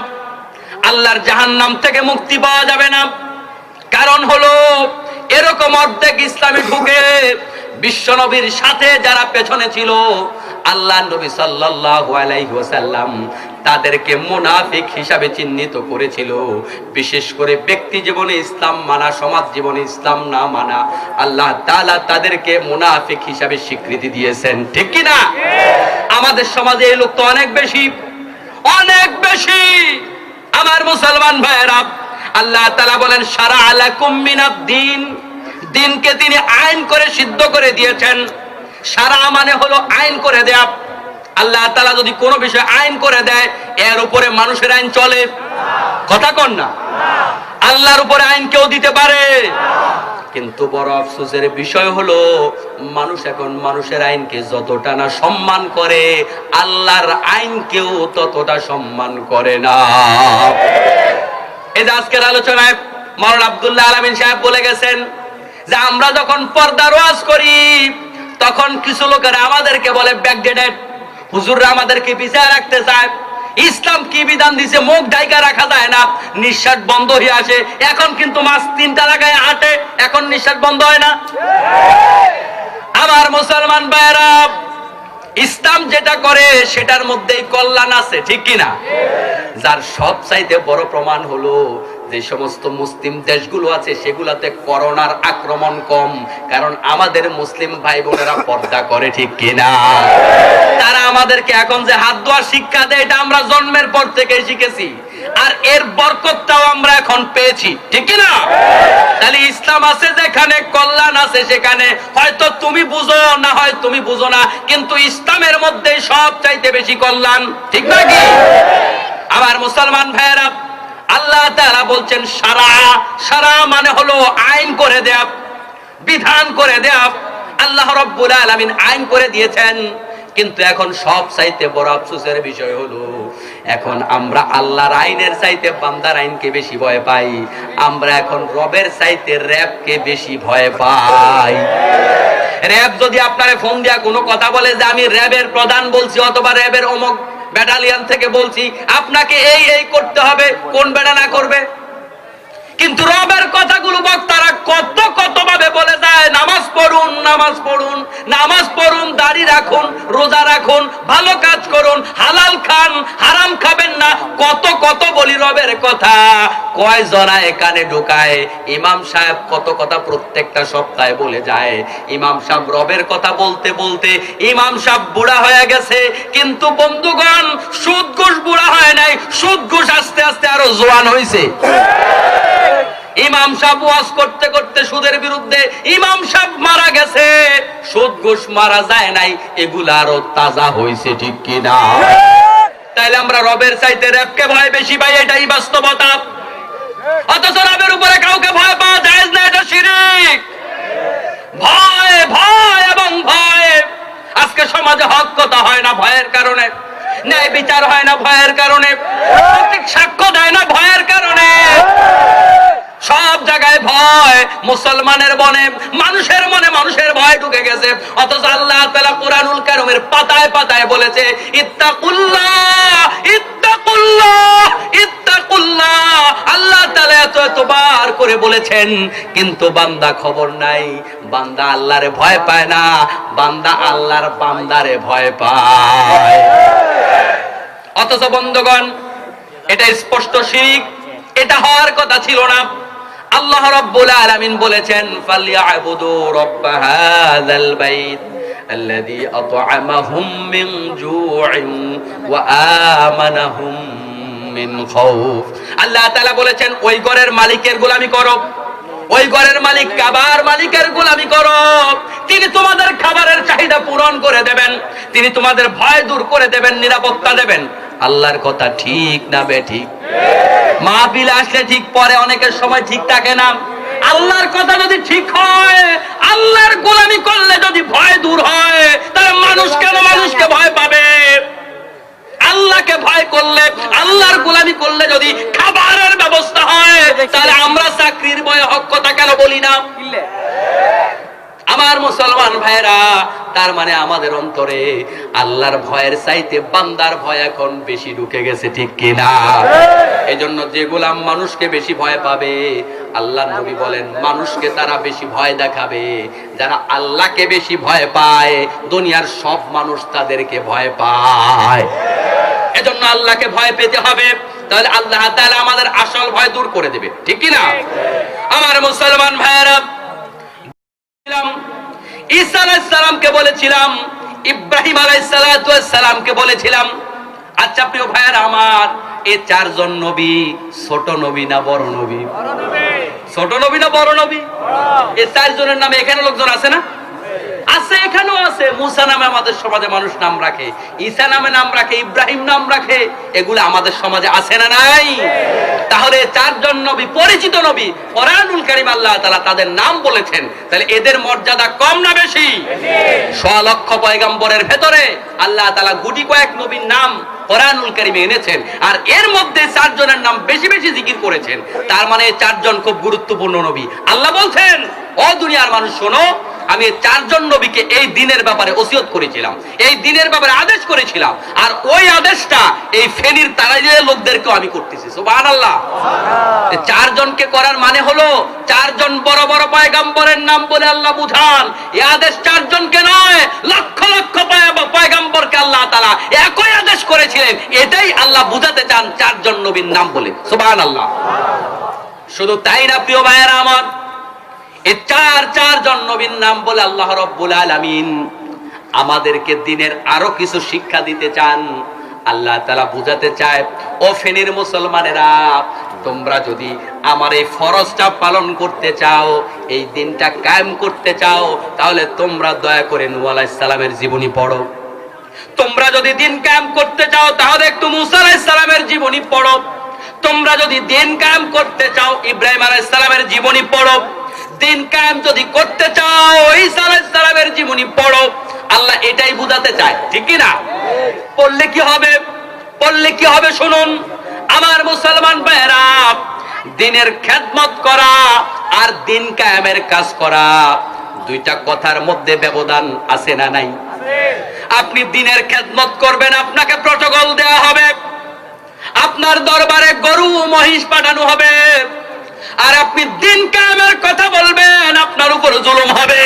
আল্লাহর জাহান্নাম থেকে মুক্তি পাওয়া যাবে না। কারণ হলো এরকম অর্ধেক ইসলামে ঢুকে বিশ্ব নবীর সাথে যারা পেছনে ছিল, আল্লাহ নবী সাল্লাল্লাহু আলাইহি ওয়াসাল্লাম তাদেরকে মুনাফিক হিসাবে চিহ্নিত করেছিল। বিশেষ করে ব্যক্তি জীবনে ইসলাম মানা, সমাজ জীবনে ইসলাম না মানা, আল্লাহ তাআলা তাদেরকে মুনাফিক হিসাবে স্বীকৃতি দিয়েছেন। ঠিক কি না? আমাদের সমাজে এই লোক তো অনেক বেশি, অনেক বেশি। আমার মুসলমান ভাইয়েরা, আল্লাহ তাআলা বলেন শারা'a লাকুম মিনাদ দ্বীন, দ্বীনকে তিনি আইন করে সিদ্ধ করে দিয়েছেন। শারা'a মানে হলো আইন করে দেয়া। আল্লাহ তাআলা যদি কোনো বিষয় আইন করে দেয়, এর উপরে মানুষের আইন চলে? কথা কন না। আল্লাহর উপরে আইন কেউ দিতে পারে? কিন্তু বড় আফসোসের বিষয় হলো মানুষ এখন মানুষের আইনকে যতটা না সম্মান করে, আল্লাহর আইনকেও ততটা সম্মান করে না। এই যে আজকের আলোচনায় মাওলানা আব্দুল্লাহ আল আমিন সাহেব বলে গেছেন যে আমরা যখন পর্দার ওয়াজ করি তখন কিছু লোকেরা আমাদেরকে বলে ব্যাকডেটেড, হুজুররা আমাদেরকে পিছিয়ে রাখতে চায়। ইসলাম কি বিধান দিছে, মুখ ঢাইকা রাখা যায় না, নিঃশ্বাস বন্ধ হয়ে আসে। এখন কিন্তু মাস 3টা লাগায় হাঁটে, এখন নিঃশ্বাস বন্ধ হয় না। আমার মুসলমান ভাইরা, ইসলাম যেটা করে সেটার মধ্যেই কল্যাণ আছে, ঠিক কিনা? যার সব চাইতে বড় প্রমাণ হলো যে সমস্ত মুসলিম দেশগুলো আছে সেগুলাতে করোনার আক্রমণ কম, কারণ আমাদের মুসলিম ভাই বোনেরা পর্দা করে, ঠিক কিনা? তারা আমাদেরকে এখন যে হাত ধোয়ার শিক্ষা দেয়, এটা আমরা জন্মের পর থেকে শিখেছি, আর এর বরকতটাও আমরা এখন পেয়েছি, ঠিক কিনা? তাহলে ইসলাম আছে যেখানে, কল্যাণ আছে সেখানে। হয়তো তুমি বুঝো না, হয় তুমি বুঝো না, কিন্তু ইসলামের মধ্যে সব চাইতে বেশি কল্যাণ, ঠিক নাকি? আমার মুসলমান ভাইয়েরা, আল্লাহ তাআলা বলছেন শারা'a, শারা'a মানে হলো আইন করে দেয়া, বিধান করে দেয়া। আল্লাহ রাব্বুল আলামিন আইন করে দিয়েছেন। কিন্তু এখন সব চাইতে বড় আফসোসের বিষয় হলো এখন আমরা আল্লাহর আইনের চাইতে বান্দার আইনকে বেশি ভয় পাই। আমরা এখন রবের চাইতে র‍্যাবকে বেশি ভয় পাই। র‍্যাব যদি আপনারে ফোন দিয়া কোনো কথা বলে যে আমি র‍্যাবের প্রধান বলছি অথবা র‍্যাবের অমুক ব্যাটালিয়ন থেকে বলছি, আপনাকে এই এই করতে হবে, কোন বেটা না করবে? কিন্তু রবের কথাগুলো বক্তারা কত কত ভাবে বলে যায়, নামাজ পড়ুন, নামাজ পড়ুন, নামাজ পড়ুন, দাড়ি রাখুন, রোজা রাখুন, ভালো কাজ করুন, হালাল খান, হারাম খাবেন না। কত কত বলি রবের কথা, কয় জনা এখানে ঢোকায়। ইমাম সাহেব কত কথা প্রত্যেকটা সপ্তাহে বলে যায়। ইমাম সাহেব রবের কথা বলতে বলতে ইমাম সাহেব বুড়া হয়ে গেছে, কিন্তু বন্ধুগণ সুদ ঘুষ বুড়া হয় নাই, সুদ ঘুষ আস্তে আস্তে আরো জোয়ান হয়েছে। ইমাম সাহেব ওয়াজ করতে করতে সুদের বিরুদ্ধে, ইমাম সাহেব মারা গেছে, সুদ ঘুষ মারা যায় নাই, এগুলা আরো তাজা হয়েছে, ঠিক কিনা? তাইলে আমরা রবের চাইতে র‍্যাবকে ভয় বেশি পাই, এটাই বাস্তবতা। অথচ রবের উপরে কাউকে ভয় পাওয়া জায়েজ না, এটা শিরক। ভয়, ভয় এবং ভয়। আজকে সমাজে হক কথা হয় না ভয়ের কারণে, ন্যায় বিচার হয় না ভয়ের কারণে, সঠিক সাক্ষ্য দেয় না ভয়ের কারণে। সব জায়গায় ভয়। মুসলমানের মনে, মানুষের মনে মানুষের ভয় ঢুকে গেছে। অথচ আল্লাহ তাআলা কুরআনুল কারীমের পাতায় পাতায় বলেছে ইত্তাকুল্লাহ, ইত্তাকুল্লাহ, ইত্তাকুল্লাহ। আল্লাহ তাআলা এতবার করে বলেছেন, কিন্তু বান্দা খবর নাই। বান্দা আল্লাহরে ভয় পায় না, বান্দা আল্লাহর বান্দারে ভয় পায়। অথচ বন্ধুগণ এটা স্পষ্ট শিরক, এটা হওয়ার কথা ছিল না। আল্লাহ রাব্বুল আলামিন বলেছেন ফালইয়াবুদু রাব্ব হাযাল বাইত আল্লাযী আত'আমাহুম মিন জু'ইন ওয়া আমানাহুম মিন খাউফ। আল্লাহ তাআলা বলেছেন ওই ঘরের মালিকের গোলামি করো, ওই ঘরের মালিক কাবার মালিকের গোলামি করো। তিনি তোমাদের খাবারের চাহিদা পূরণ করে দেবেন, তিনি তোমাদের ভয় দূর করে দেবেন, নিরাপত্তা দেবেন। আল্লাহর কথা ঠিক না বেঠিক? মাহফিল আসলে ঠিক, পরে অনেকের সময় ঠিক থাকে না। আল্লাহর কথা যদি ঠিক হয়, আল্লাহর গোলামি করলে যদি ভয় দূর হয়, তাহলে মানুষ কেন মানুষকে ভয় পাবে? আল্লাহকে ভয় করলে, আল্লাহর গোলামি করলে যদি খাবারের ব্যবস্থা হয়, তাহলে আমরা চাকরির ভয়ে হক কথা কেন বলি না? আমার মুসলমান ভাইরা, তার মানে আমাদের অন্তরে আল্লাহর ভয়ের চাইতে বান্দার ভয় এখন বেশি ঢুকে গেছে, ঠিক কিনা? এজন্য যে গোলাম মানুষকে বেশি ভয় পাবে, আল্লাহর নবী বলেন মানুষকে তারা বেশি ভয় দেখাবে যারা আল্লাহকে বেশি ভয় পায়। দুনিয়ার সব মানুষ তাদেরকে ভয় পায়। এজন্য আল্লাহকে ভয় পেতে হবে, তাহলে আল্লাহ তাআলা আমাদের আসল ভয় দূর করে দেবে, ঠিক কি না? আমার মুসলমান ভাইয়েরা, ঈসা আলাইহিস সালামকে বলেছিলাম, ইব্রাহিম আলাইহিস সালামকে বলেছিলাম, আচ্ছা প্রিয় ভাইয়েরা আমার, এই চারজন নবী ছোট নবী না বড় নবী? ছোট নবী না বড় নবী? এই চারজনের নামে এখানে লোকজন আছে না? আছে, এখানেও আছে। মুসা নামে আমাদের সমাজে মানুষ নাম রাখে, ঈসা নামে নাম রাখে, ইব্রাহিম নাম রাখে, এগুলো আমাদের সমাজে আছে না নাই? তাহলে চারজন নবী পরিচিত নবী, কোরআনুল কারীম আল্লাহ তাআলা তাদের নাম বলেছেন, তাহলে এদের মর্যাদা কম না বেশি? 100 লক্ষ পয়গম্বরের ভেতরে আল্লাহ তাআলা গুটি কয়েক নবীর নাম কোরআনুল কারীমে এনেছেন, আর এর মধ্যে চারজনের নাম বেশি বেশি জিকির করেছেন। তার মানে চারজন খুব গুরুত্বপূর্ণ নবী। আল্লাহ বলছেন, ও দুনিয়ার মানুষ শোনো, আমি চারজন নবীকে এই দিনের ব্যাপারে ওসিয়ত করেছিলাম, এই দিনের ব্যাপারে আদেশ করেছিলাম, আর ওই আদেশটা এই ফেনীর তারাইয়ের লোকদেরকেও আমি করতেছি। সুবহানাল্লাহ। চারজনকে করার মানে হলো চারজন বড় বড় পয়গম্বরের নাম বলে আল্লাহ বুঝান। এই আদেশ চারজনকে নয়, লক্ষ লক্ষ পয়গম্বরকে আল্লাহ তাআলা একই আদেশ করেছিলেন। এটাই আল্লাহ বুঝাতে চান চারজন নবীর নাম বলে। সুবহানাল্লাহ। শুধু তাই না প্রিয় ভাইয়েরা আমার, এই চারজন নবীর নাম বলে আল্লাহ রাব্বুল আলামিন আমাদেরকে দিনের আরো কিছু শিক্ষা দিতে চান। আল্লাহ তাআলা বুঝাতে চায়, ও ফেনীর মুসলমানেরা, তোমরা যদি আমার এই ফরজটা পালন করতে চাও, এই দিনটা কায়েম করতে চাও, তাহলে তোমরা দয়া করে নূহ আলাইহিস সালামের জীবনী পড়ো। তোমরা যদি দিন কায়েম করতে চাও, তাহলে একটু মুসা আলাইহিস সালামের জীবনী পড়ো। তোমরা যদি দিন কায়েম করতে চাও, ইব্রাহিম আলাইহিস সালামের জীবনী পড়ো। দিন কায়েম যদি করতে চাও, ঈসা আলাইহিস সালামের জীবনী পড়ো। আল্লাহ এটাই বুঝাতে চায়, ঠিক কি না? পড়লে কি হবে? পড়লে কি হবে শুনুন আমার মুসলমান ভাইয়েরা, দিনের খেদমত করা আর দিন কায়েমের কাজ করা, দুইটা কথার মধ্যে ব্যবধান আছে না নাই? আপনি দিনের খেদমত করবেন, আপনাকে প্রটোকল দেওয়া হবে, আপনার দরবারে গরু মহিষ পাঠানো হবে, আর আপনি দিন কায়েমের কথা বলবেন, আপনার উপর জুলুম হবে।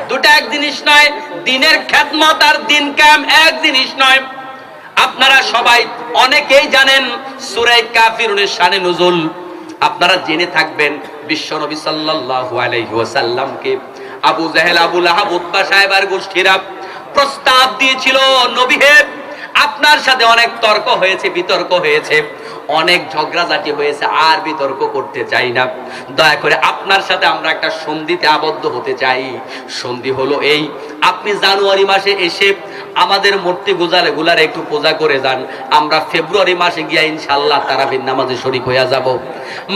দুটা এক জিনিস নয়। দিনের খেদমত আর দিন কায়েম এক জিনিস নয়। আপনারা সবাই অনেকেই জানেন সূরা কাফিরুনের শানে নুজুল। আপনারা জেনে থাকবেন বিশ্বনবী সাল্লাল্লাহু আলাইহি ওয়াসাল্লামকে আবু জাহেল, আবু লাহাব, উতবা সাহেবের গোষ্ঠীরা প্রস্তাব দিয়েছিল, নবী হে, আপনার সাথে অনেক তর্ক হয়েছে, বিতর্ক হয়েছে, অনেক ঝগড়াঝাটি হয়েছে, আর বিতর্ক করতে চাই না। দয়া করে আপনার সাথে আমরা একটা সন্ধিতে আবদ্ধ হতে চাই। সন্ধি হলো এই, আপনি জানুয়ারি মাসে এসে আমাদের মূর্তি গুলার একটু পূজা করে যান। আমরা ফেব্রুয়ারি মাসে গিয়া ইনশাআল্লাহ তারাবির নামাজে শরীক হইয়া যাব।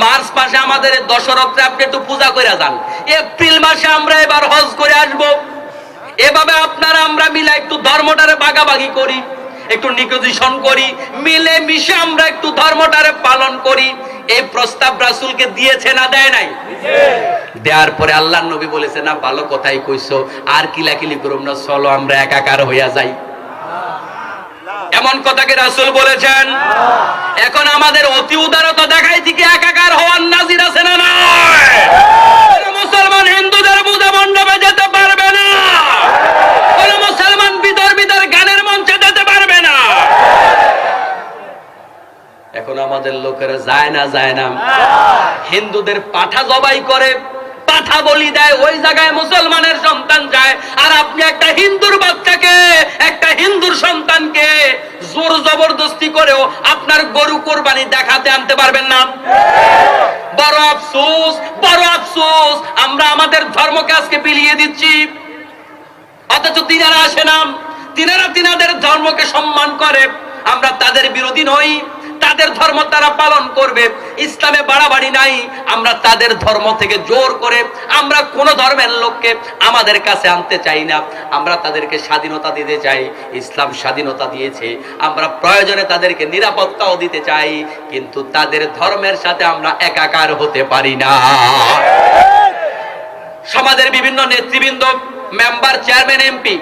মার্চ মাসে আমাদের দশরথে আপনি একটু পূজা করে যান। এপ্রিল মাসে আমরা এবার হজ করে আসব। এভাবে আপনারা আমরা মিলে একটু ধর্মটারে ভাগাভাগি করি, একটু নিকোজিশন করি, মিলে মিশে আমরা একটু ধর্মটারে পালন করি। এই প্রস্তাব রাসূলকে দিয়েছে না দেয় নাই? দেওয়ার পরে আল্লাহর নবী বলেছে, না ভালো কথাই কইছো, আর কিলাকিলি করুম না, চলো আমরা একাকার হইয়া যাই। এমন কথাকে রাসূল বলেছেন। এখন আমাদের অতি উদারতা দেখাই থেকে একাকার হওয়ার নাজির আছে না নয়? মুসলমান হিন্দুদের পূজা মণ্ডপে যেতে পারবে না, কোন মুসলমান বিদর্মীদের গানের মঞ্চে যেতে পারবে না। এখন আমাদের লোকেরা যায় না, হিন্দুদের পাঠা জবাই করে, পাঠা বলি দেয়, ওই জায়গায় মুসলমানের সন্তান যায়, আর আপনি একটা হিন্দুর বাচ্চাকে, একটা হিন্দুর সন্তানকে জোর জবরদস্তি করেও আপনার গরু কোরবানি দেখাতে আনতে পারবেন না। বড় আফসোস, বড় আফসোস, আমরা আমাদের ধর্মকে আজকে বিলিয়ে দিচ্ছি, অথচ তিনারা আসে না, তিনারা তিনাদের ধর্মকে সম্মান করে। আমরা তাদের বিরোধী নই, তাদের ধর্ম তারা পালন করবে, ইসলামে বাড়াবাড়ি নাই। আমরা তাদের ধর্ম থেকে জোর করে আমরা কোন ধর্মের লোককে আমাদের কাছে আনতে চাই না। আমরা তাদেরকে স্বাধীনতা দিতে চাই, ইসলাম স্বাধীনতা দিয়েছে, আমরা প্রয়োজনে তাদেরকে নিরাপত্তাও দিতে চাই, কিন্তু তাদের ধর্মের সাথে আমরা একাকার হতে পারি না। সমাজের বিভিন্ন নেতৃবৃন্দ, মেম্বার, চেয়ারম্যান, এমপি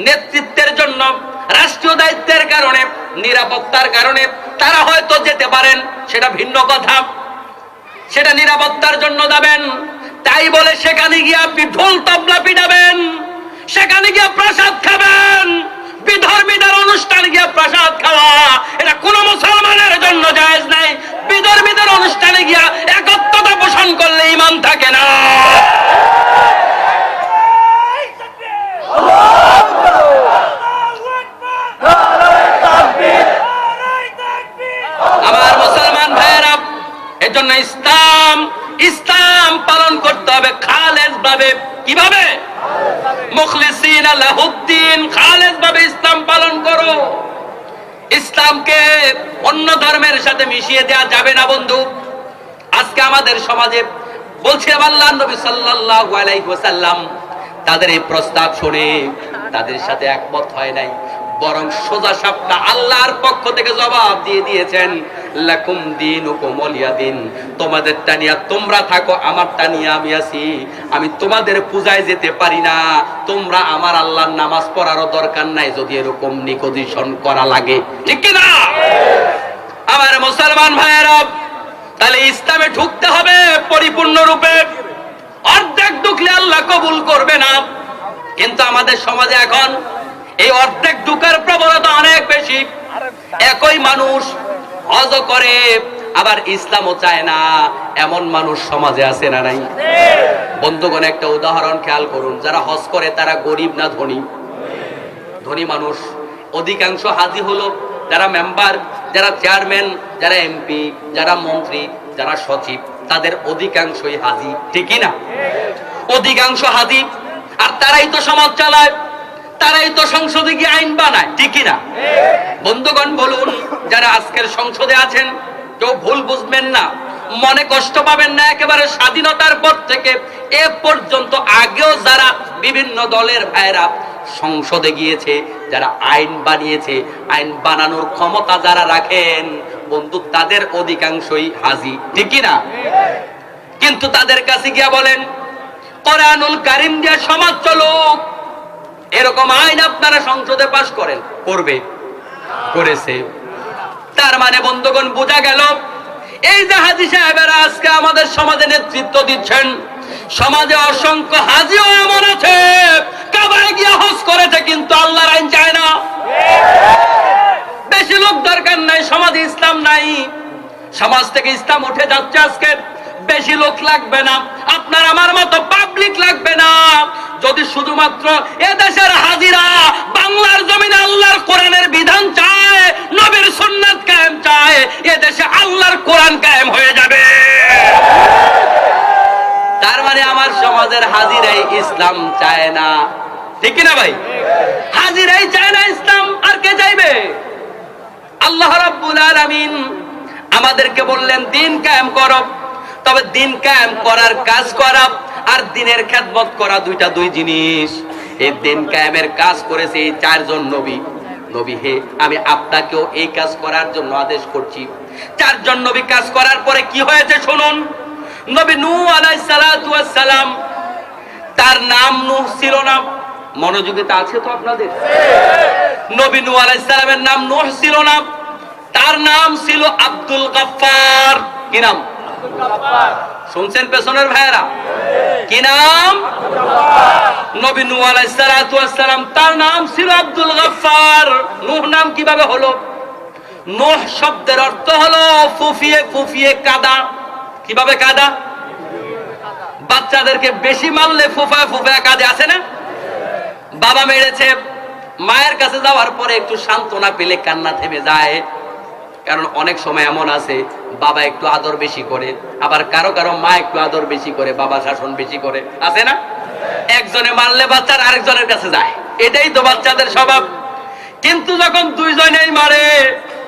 নেতৃত্বের জন্য, রাষ্ট্রীয় দায়িত্বের কারণে, নিরাপত্তার কারণে তারা হয়তো যেতে পারেন, সেটা ভিন্ন কথা, সেটা নিরাপত্তার জন্য যাবেন। তাই বলে সেখানে গিয়ে আপনি ঢোল তবলা পিটাবেন, সেখানে গিয়ে প্রসাদ খাবেন, বিধর্মীদের অনুষ্ঠান গিয়ে প্রসাদ খাওয়া এটা কোন মুসলমানের জন্য জায়েজ নাই। বিধর্মীদের অনুষ্ঠানে গিয়া একত্বতা পোষণ করলে ঈমান থাকে না। আমার মুসলমান ভাইয়েরা, এজন্য ইসলাম পালন করতে হবে খালেস ভাবে। কিভাবে? মুখলিসিনা লাহুদ্দিন, খালেস ভাবে ইসলাম পালন করো। ইসলামকে অন্য ধর্মের সাথে মিশিয়ে দেওয়া যাবে না বন্ধু। আজকে আমাদের সমাজে বলছিলাম, আল্লাহর নবী সাল্লাল্লাহু আলাইহি ওয়াসাল্লাম তাদের এই প্রস্তাব শুনে তাদের সাথে একমত হয় নাই, বরং সোজা সাপটা আল্লাহর পক্ষ থেকে জবাব দিয়ে দিয়েছেন, লাকুম দীনুকুম ওয়ালিয়া দিন। তোমাদেরটা নিয়ে তোমরা থাকো, আমারটা নিয়ে আমি আছি। আমি তোমাদের পূজায় যেতে পারি না, তোমরা আমার আল্লাহর নামাজ পড়ারও দরকার নাই যদি এরকম নিকোজিশন করা লাগে। ঠিক কি না? আমার মুসলমান ভাইয়েরা, তাহলে ইসলামে ঢুকতে হবে পরিপূর্ণ রূপে। অর্ধেক ঢুকলে আল্লাহ কবুল করবে না। কিন্তু আমাদের সমাজে এখন এই অর্ধেক ঢুকার প্রবণতা অনেক বেশি। একই মানুষ হজ করে আবার ইসলামও চায় না, এমন মানুষ সমাজে আছে না নাই? বন্ধুগণ, একটা উদাহরণ খেয়াল করুন, যারা হজ করে তারা গরিব না ধনী? ধনী মানুষ। অধিকাংশ হাজি হলো যারা মেম্বার, যারা চেয়ারম্যান, যারা এমপি, যারা মন্ত্রী, যারা সচিব, তাদের অধিকাংশই হাজি। ঠিকই না? অধিকাংশ হাজি। আর তারাই তো সমাজ চালায়, তারাই তো সংসদে গিয়ে আইন বানায়। ঠিকই না? বন্ধুগণ বলুন, যারা আজকের সংসদে আছেন, কেউ ভুল বুঝবেন না, মনে কষ্ট পাবেন না। একেবারে স্বাধীনতার পর থেকে এ পর্যন্ত আগেও যারা বিভিন্ন দলের ভাইরা সংসদে গিয়েছে, যারা আইন বানিয়েছে, আইন বানানোর ক্ষমতা যারা রাখেন বন্ধু, তাদের অধিকাংশই হাজি। ঠিকই না? কিন্তু তাদের কাছে গিয়া বলেন কোরআনুল কারীম দিয়ে সমাজ চলুক, এরকম আইন আপনারা সংসদে পাস করেন, করবে? করেছে। তার মানে বন্ধুগণ বোঝা গেল, এই যে হাজী সাহেবেরা আজকে আমাদের সমাজে নেতৃত্ব দিচ্ছেন, সমাজে অসংখ্য হাজিও এমন আছে কাবায় গিয়ে হজ করেছে কিন্তু আল্লাহর আইন চায় না। বেশি লোক দরকার নাই, সমাজে ইসলাম নাই, সমাজ থেকে ইসলাম উঠে যাচ্ছে। আজকে বেশি লোক লাগবে না, আপনার আমার মতো পাবলিক লাগবে না। যদি শুধুমাত্র এদেশের হাজিরা বাংলার জমিনে আল্লাহর কোরআনের বিধান চায়, নবীর সুন্নাত কায়েম চায়, এদেশে আল্লাহর কোরআন কায়েম হয়ে যাবে। তার মানে আমার সমাজের হাজিরাই ইসলাম চায় না। ঠিক না ভাই? হাজিরাই চায় না ইসলাম, আর কে চাইবে? আল্লাহ রাব্বুল আলামিন আমাদেরকে বললেন দিন কায়েম করো। তবে দিন কায়েম করার কাজ করা আর দিনের খেদমত করা দুই জিনিস। এই দিন কায়েমের কাজ করেছে এই চারজন নবী। নবী হে, আমি আপনাকেও এই কাজ করার জন্য আদেশ করছি। চারজন নবী কাজ করার পরে কি হয়েছে শুনুন। নবী নূহ আলাইহিস সালাতু ওয়াস সালাম, তার নাম নূহ ছিল না। মনোযোগিতা আছে তো আপনাদের? নবী নূহ আলাইহিস সালামের নাম নূহ ছিল না, তার নাম ছিল আব্দুল গাফফার। কি নাম? শুনছেন পেছনের ভাইয়েরা? কি নাম? নবী নূহ আলাইহিস সালাতু ওয়াস সালাম, তার নাম ছিল আব্দুল গাফফার। নূহ নাম কিভাবে হলো? নূহ শব্দের অর্থ হলো ফুফিয়ে ফুফিয়ে কাদা। কিভাবে কাদা? বাচ্চাদেরকে বেশি মারলে ফুফা ফুফা কাঁদে, আছে না? বাবা মেরেছে, মায়ের কাছে যাওয়ার পরে একটু সান্ত্বনা পেলে কান্না থেমে যায়। কারণ অনেক সময় এমন আছে বাবা একটু আদর বেশি করে, আবার কারো কারো মা একটু আদর বেশি করে, বাবা শাসন বেশি করে, আছে না? একজনে মারলে বাচ্চার আরেকজনের কাছে যায়, এটাই তো বাচ্চাদের স্বভাব। কিন্তু যখন দুইজনেই মারে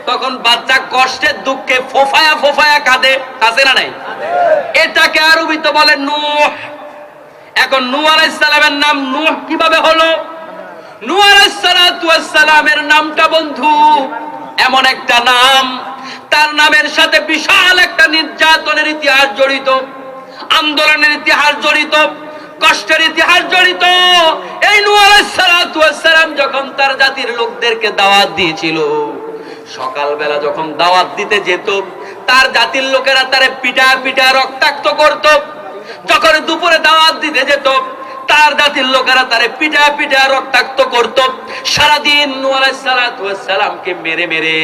তখন বাচ্চা কষ্টের দুঃখে ফোফায়া ফোফায়া কাঁদে, আছে না নাই? এটাকে আরবিতে বলে নূহ। এখন নূহ আলাইহিস সালামের নাম নূহ কিভাবে হলো? নূহ আলাইহিস সালাতু ওয়াস সালামের নামটা বন্ধু এমন একটা নাম, তার নামের সাথে বিশাল একটা নির্যাতনের ইতিহাস জড়িত, আন্দোলনের ইতিহাস জড়িত, কষ্টের ইতিহাস জড়িত। এই নূহ আলাইহিস সালাতু ওয়াস সালাম যখন তার জাতির লোকদেরকে দাওয়াত দিয়েছিল, সকালবেলা যখন দাওয়াত দিতে যেত তার জাতির লোকেরা তারে পিটা পিটা রক্তাক্ত করত। যখন দুপুরে দাওয়াত দিতে যেত তার জাতির লোকেরা তারে পিটা পিটা রক্তাক্ত করত। সারাদিন নূহ আলাইহিস সালাতু ওয়াস সালামকে মেরে মেরে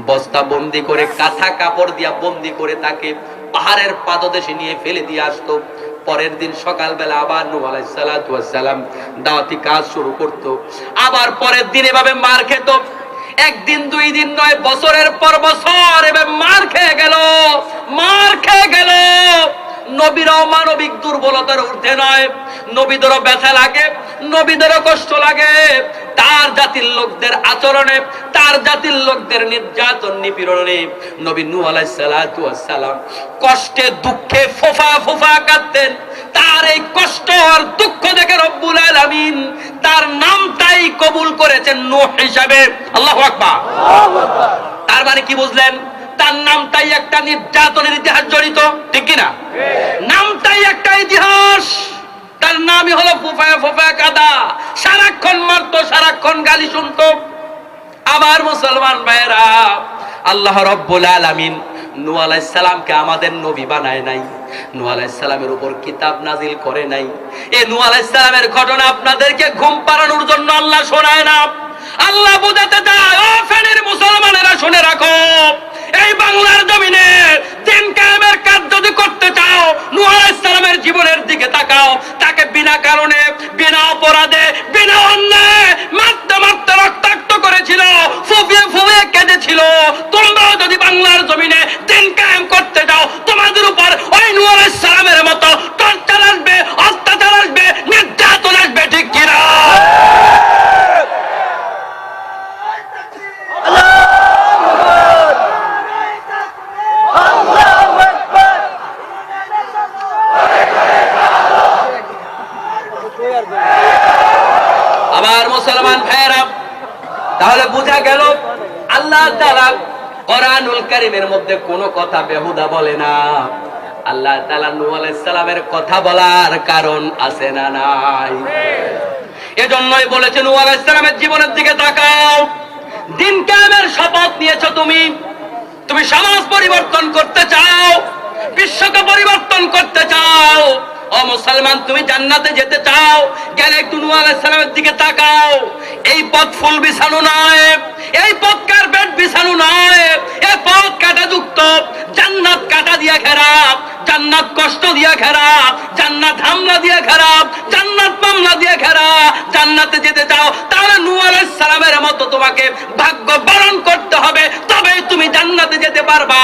বস্তা বন্দি করে, কাঁথা কাপড় দিয়া বন্দি করে তাকে পাহাড়ের পাদদেশে নিয়ে ফেলে দিয়ে আসতো। পরের দিন সকালবেলা আবার নূহ আলাইহিস সালাতু ওয়াস সালাম দাওয়াতি কাজ শুরু করত। আবার পরের দিন এভাবে মার খেত। একদিন দুই দিন নয়, বছরের পর বছর এভাবে মার খেয়ে গেল, মার খেয়ে গেল। নবীরাও মানবিক দুর্বলতার ঊর্ধ্বে নয়, নবীদেরও ব্যথা লাগে, নবীদেরও কষ্ট লাগে। তার জাতির লোকদের আচরণে, তার জাতির লোকদের নির্যাতন নিপীড়নে নবী নূহ আলাইহিস সালাতু ওয়াস সালাম কষ্টে দুঃখে ফোফা ফোফা কাঁদতেন। তার এই কষ্ট আর দুঃখ দেখে রব্বুল আলামিন তার নামটাই কবুল করেছেন নূহ হিসাবে। আল্লাহু আকবার। তার মানে কি বুঝলেন? তার নামটাই একটা নির্যাতনের ইতিহাস জড়িত, ঠিক কিনা? নামটাই একটা ইতিহাস। তার নামই হলো ফুফায়া ফুফায়া কাদা। সারাক্ষণ মারতো, সারাক্ষণ গালি শুনতো। আমার মুসলমান ভাইরা, আল্লাহ রাব্বুল আলামিন নূহ আলাইহিস সালামকে আমাদের নবী বানায় নাই, নূহ আলাইহিস সালামের উপর কিতাব নাজিল করে নাই। এই নূহ আলাইহিস সালামের ঘটনা আপনাদেরকে ঘুম পাড়ানোর জন্য আল্লাহ শোনায় না। আল্লাহ বুঝাতে চায়, ও ফেনীর মুসলমানেরা শুনে রাখো, এই বাংলার জমিনে দিন কায়েমের কাজ যদি করতে চাও, নূহ আলাইহিস সালামের জীবনের দিকে তাকাও। তাকে বিনা কারণে, বিনা অপরাধে, বিনা অন্যায় মারতে মারতে রক্তাক্ত করেছিল, ফুফিয়ে ফুফিয়ে কেঁদেছিল। তোমরাও যদি বাংলার জমিনে দিন কায়েম করতে চাও, তোমাদের উপর ওই নূহ আলাইহিস সালামের মতো টর্চার আসবে, অত্যাচার আসবে, নির্যাতন আসবে, ঠিক কিনা? আমার মুসলমান ভাইরা, তাহলে বোঝা গেল আল্লাহ তাআলা কোরআনুল কারীমের মধ্যে কোনো কথা বেহুদা বলে না। আল্লাহ তাআলা নূহ আলাইহিস সালামের কথা বলার কারণ আছে না নাই? এজন্যই বলেছেন নূহ আলাইহিস সালামের জীবনের দিকে তাকাও। দিন কায়েমের শপথ নিয়েছো তুমি, তুমি সমাজ পরিবর্তন করতে চাও, বিশ্বকে পরিবর্তন করতে চাও। ও মুসলমান, তুমি জান্নাতে যেতে চাও, গেলে একটু নূহ আলাইহিস সালামের দিকে তাকাও। এই পথ ফুল বিছানো নয়, এই পথ কার্পেট বিছানো নয়, এই পথ কাঁটাযুক্ত। জান্নাত কাঁটা দিয়া ঘেরা, জান্নাত কষ্ট দিয়া ঘেরা, জান্নাত হামলা দিয়া ঘেরা, জান্নাত মামলা দিয়া ঘেরা। জান্নাতে যেতে চাও, তাহলে নূহ আলাইহিস সালামের মতো তোমাকে ভাগ্য বরণ করতে হবে, তবেই তুমি জান্নাতে যেতে পারবা।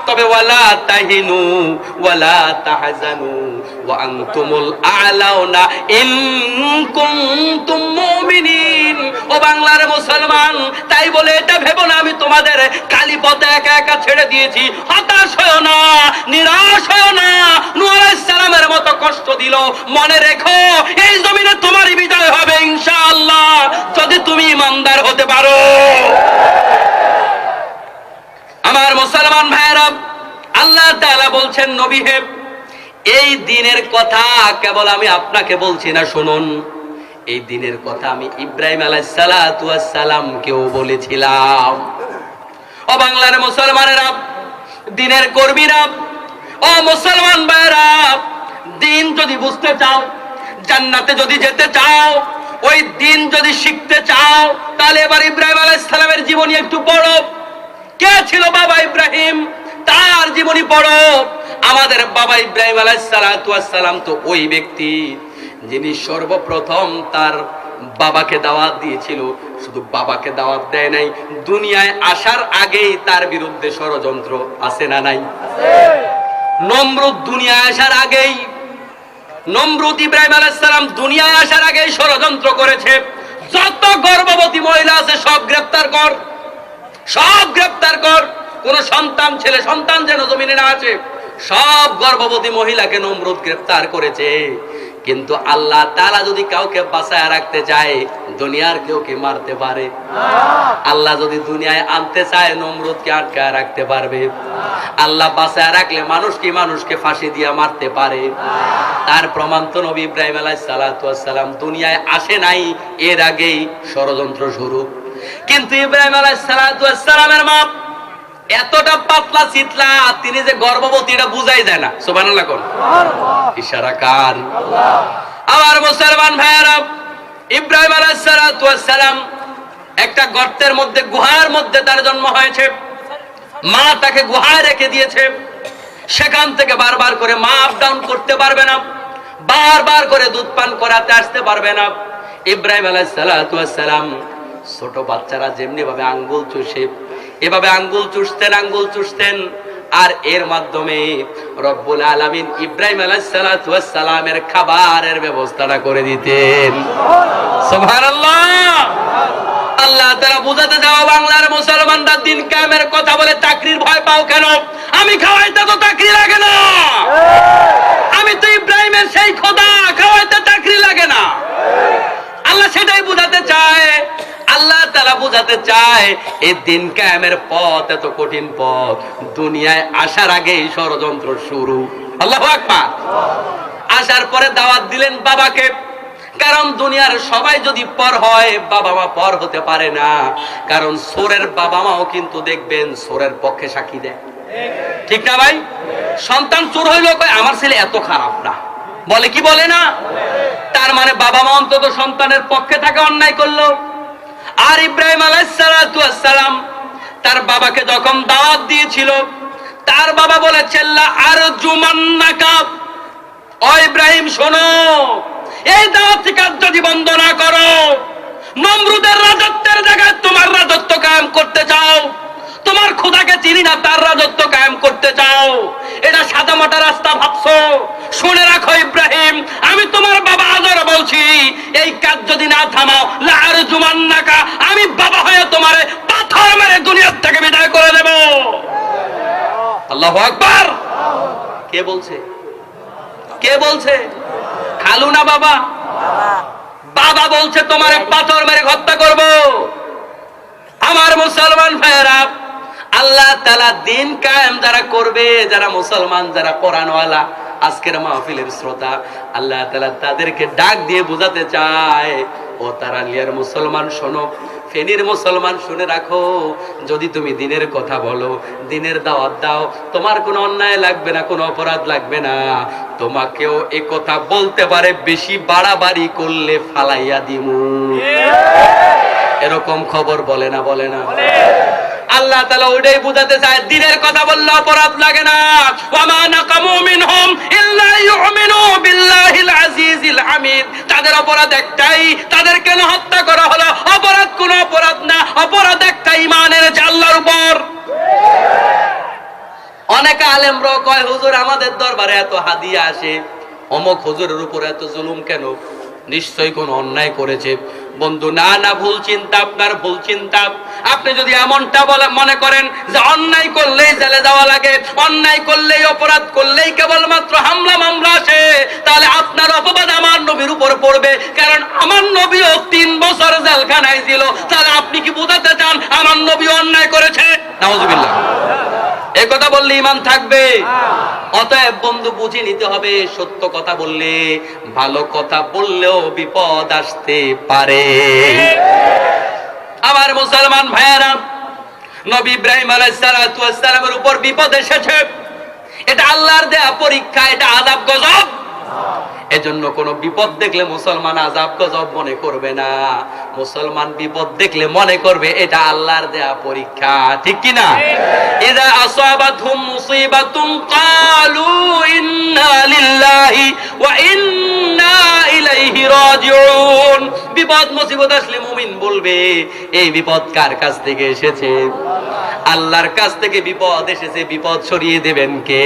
তবে ওয়ালা তাহিনু ওয়ালা তাহজানু ওয়া আনতুমুল আ'লাউনা ইন কুনতুম মুমিনিন। ও বাংলার মুসলমান, তাই বলে এটা ভেবো না আমি তোমাদের খালি পথে একা একা ছেড়ে দিয়েছি। হতাশ হয়ো না, নিরাশ হয়ো না। নূহ আলাইহিস সালামের মতো কষ্ট দিল, মনে রেখো এই জমিনে তোমারই বিজয় হবে ইনশাআল্লাহ, যদি তুমি ইমানদার হতে পারো। আমার মুসলমান ভাইরা, আল্লাহ তাআলা বলছেন, নবী হে, এই দিনের কথা কেবল আমি আপনাকে বলছি না, শুনুন। এই দিনের কথা আমি ইব্রাহিম আলাইহিস সালাতু ওয়াস সালামকেও বলেছিলাম। ও বাংলার মুসলমানেরা, দিনের কর্মীরা, ও মুসলমান ভাইরা, দিন যদি বুঝতে চাও, জান্নাতে যদি যেতে চাও, ওই দিন যদি শিখতে চাও, তাহলে এবার ইব্রাহিম আলাইহিস সালামের জীবনী একটু পড়ো। কে ছিল বাবা ইব্রাহিম, তার জীবনী পড়ো। আমাদের বাবা ইব্রাহিম আলাইহিস সালাতু ওয়াস সালাম তো ওই ব্যক্তি যিনি সর্বপ্রথম তার বাবাকে দাওয়াত দিয়েছিল। শুধু বাবাকে দাওয়াত দেয় নাই, দুনিয়ায় আসার আগেই তার বিরুদ্ধে ষড়যন্ত্র আছে না নাই? নমরুদ দুনিয়ায় আসার আগেই, নমরুদ ইব্রাহিম আলাইহিস সালাম দুনিয়ায় আসার আগেই ষড়যন্ত্র করেছে। যত গর্ভবতী মহিলা আছে সব গ্রেফতার কর, সব গ্রেফতার কর। কোন সন্তান, ছেলে সন্তান যেন জমিনে না আছে। সব গর্ভবতী মহিলাকে নমরুদ গ্রেফতার করেছে। কিন্তু আল্লাহ তাআলা যদি কাউকে বাঁচায় রাখতে চায়, দুনিয়ার কেউকে মারতে পারে? আল্লাহ যদি দুনিয়ায় আনতে চায়, নমরুদকে আটকায় রাখতে পারবে? আল্লাহ বাঁচায় রাখলে মানুষ কি মানুষকে ফাঁসি দিয়ে মারতে পারে? তার প্রমাণ তো নবী ইব্রাহিম আলাইহিস সালাতু ওয়াস সালাম দুনিয়ায় আসে নাই, এর আগেই ষড়যন্ত্র শুরু। কিন্তু ইব্রাহিম আলাইহিস সালাতু ওয়াস সালামের মা এতটা পাতলা চিতলা, তিনি যে গর্ভবতী এটা বুঝাই দেয় না। সুবহানাল্লাহ কোন ইশারা কার? আমার মুসলমান ভাইয়েরা, ইব্রাহিম আলাইহিস সালাতু ওয়াস সালাম একটা গর্তের মধ্যে, গুহার মধ্যে তার জন্ম হয়েছে। মা তাকে গুহায় রেখে দিয়েছে। সেখান থেকে বারবার করে মা আপ ডাউন করতে পারবে না, বারবার করে দুধ পান করাতে আসতে পারবে না। ইব্রাহিম আলাইহিস সালাতু ওয়াস সালাম ছোট বাচ্চারা যেমনি ভাবে আঙ্গুল চুষে, এভাবে আঙ্গুল চুষতেন। আর এর মাধ্যমে রব্বুল আলামিন ইব্রাহিম আলাইহিস সালাতু ওয়াস সালামের খাবারের ব্যবস্থাটা করে দিতেন। সুবহানাল্লাহ। আল্লাহ তাআলা বুঝাতে যাও, বাংলার মুসলমানরা দিন কায়েমের কথা বলে চাকরির ভয় পাও কেন? আমি খাওয়াইতে তো চাকরি লাগে না, আমি তো ইব্রাহিমের সেই খোদা, খাওয়াইতে চাকরি লাগে না। আল্লাহ সেটাই বুঝাতে চায়। আল্লাহ তাআলা বুঝাতে চায় এই দিন কায়েমের পথ এত কঠিন পথ, দুনিয়ায় আসার আগেই ষড়যন্ত্র শুরু। আল্লাহু আকবার। আসার পরে দাওয়াত দিলেন বাবাকে, কারণ দুনিয়ার সবাই যদি পর হয়, বাবা মা পর হতে পারে না। কারণ সোরের বাবা মাও কিন্তু দেখবেন সোরের পক্ষে সাক্ষী দেয়, ঠিক না ভাই? সন্তান চোর হইলো, আমার ছেলে এত খারাপ না, বলে কি বলে না? তার মানে বাবা মা অন্তত সন্তানের পক্ষে থাকে, অন্যায় করলো। আর ইব্রাহিম আলাইহিস সালাতু ওয়াস সালাম তার বাবাকে যখন দাওয়াত দিয়েছিল, তার বাবা বলেছেন লা আরজুমান্নাকা, ও ইব্রাহিম শোনো, এই দাওয়াত থেকে যদি বন্ধ না করো, নমরুদের রাজত্বের জায়গায় তোমার রাজত্ব কায়েম করতে চাও, তোমার খোদাকে চিনি না তার রাজত্ব কায়েম করতে চাও, এটা সাদামাটা রাস্তা ভাবছো? শুনে রাখো ইব্রাহিম, আমি তোমার বাবা আজর বলছি, এই কাজ যদি না থামাও, লা আরজুমান্নাকা, আমি বাবা হয়ে তোমারে পাথর মেরে দুনিয়ার থেকে বিদায় করে দেব। আল্লাহু আকবার। কে বলছে? কে বলছে? খালু না বাবা? বাবা বলছে তোমারে পাথর মেরে হত্যা করব। আমার মুসলমান ভাইয়েরা, আল্লাহ তাআলা দিন কায়েম যারা করবে, যারা মুসলমান, যারা কোরআনওয়ালা, আজকের মাহফিলের শ্রোতা, আল্লাহ তাআলা তাদেরকে ডাক দিয়ে বোঝাতে চায়, ও তারালিয়ার মুসলমান শোনো, ফেনীর মুসলমান শুনে রাখো, যদি তুমি দিনের কথা বলো, দিনের দাওয়াত দাও, তোমার কোনো অন্যায় লাগবে না, কোনো অপরাধ লাগবে না। তোমাকেও এ কথা বলতে পারে, বেশি বাড়াবাড়ি করলে ফালাইয়া দিমু, এরকম খবর বলে না? বলে না? আল্লাহ তাআলা ওইটাই বুঝাতে চায়, দিনের কথা বললে অপরাধ লাগে না। ওয়ামা নাকামু মিনহুম ইল্লা ইউমিনু বিল্লাহিল আজিজিল হামিদ। তাদের অপরাধ একটাই, তাদের কেন হত্যা করা হলো? অপরাধ কোনো অপরাধ না, অপরাধ একটা, ঈমান এনেছে আল্লাহর উপর। অনেক আলেমরা কয়, হুজুর আমাদের দরবারে এত হাদিয়া আসে, অমুক হুজুরের উপর এত জুলুম কেন? নিশ্চয়ই কোন অন্যায় করেছে। বন্ধু, না না, ভুল চিন্তা, আপনার ভুল চিন্তা। আপনি যদি এমনটা মনে করেন যে অন্যায় করলেই জেলে যাওয়া লাগে, অন্যায় করলেই, অপরাধ করলেই কেবলমাত্র হামলা মামলা আসে, তাহলে আপনার অপবাদ আমার নবীর উপর পড়বে। কারণ আমার নবীও 3 বছর জেলখানায় ছিল। তাহলে আপনি কি বোঝাতে চান আমার নবী অন্যায় করেছে? নাউজুবিল্লাহ। এই কথা বললে ঈমান থাকবে? অতএব বন্ধু, বুঝে নিতে হবে, সত্য কথা বললে, ভালো কথা বললেও বিপদ আসতে পারে। আমার মুসলমান ভাইয়েরা, নবী ইব্রাহিম আলাইহিস সালাতু ওয়াস সালামের উপর বিপদ এসেছে, এটা আল্লাহর দেয়া পরীক্ষা, এটা আযাব গজব। এজন্য কোন বিপদ দেখলে মুসলমান আযাব গজব মনে করবে না। মুসলমান বিপদ দেখলে মনে করবে এটা আল্লাহর দেয়া পরীক্ষা, ঠিক কি না? ইযা আসাবাতহুম মুসিবাতুন ক্বালু ইন্না লিল্লাহি ওয়া ইন্না ইলাইহি রাজিউন। বিপদ মুসিবত আসলে মুমিন বলবে, এই বিপদ কার কাছ থেকে এসেছে? আল্লাহর কাছ থেকে বিপদ এসেছে, বিপদ সরিয়ে দেবেন কে?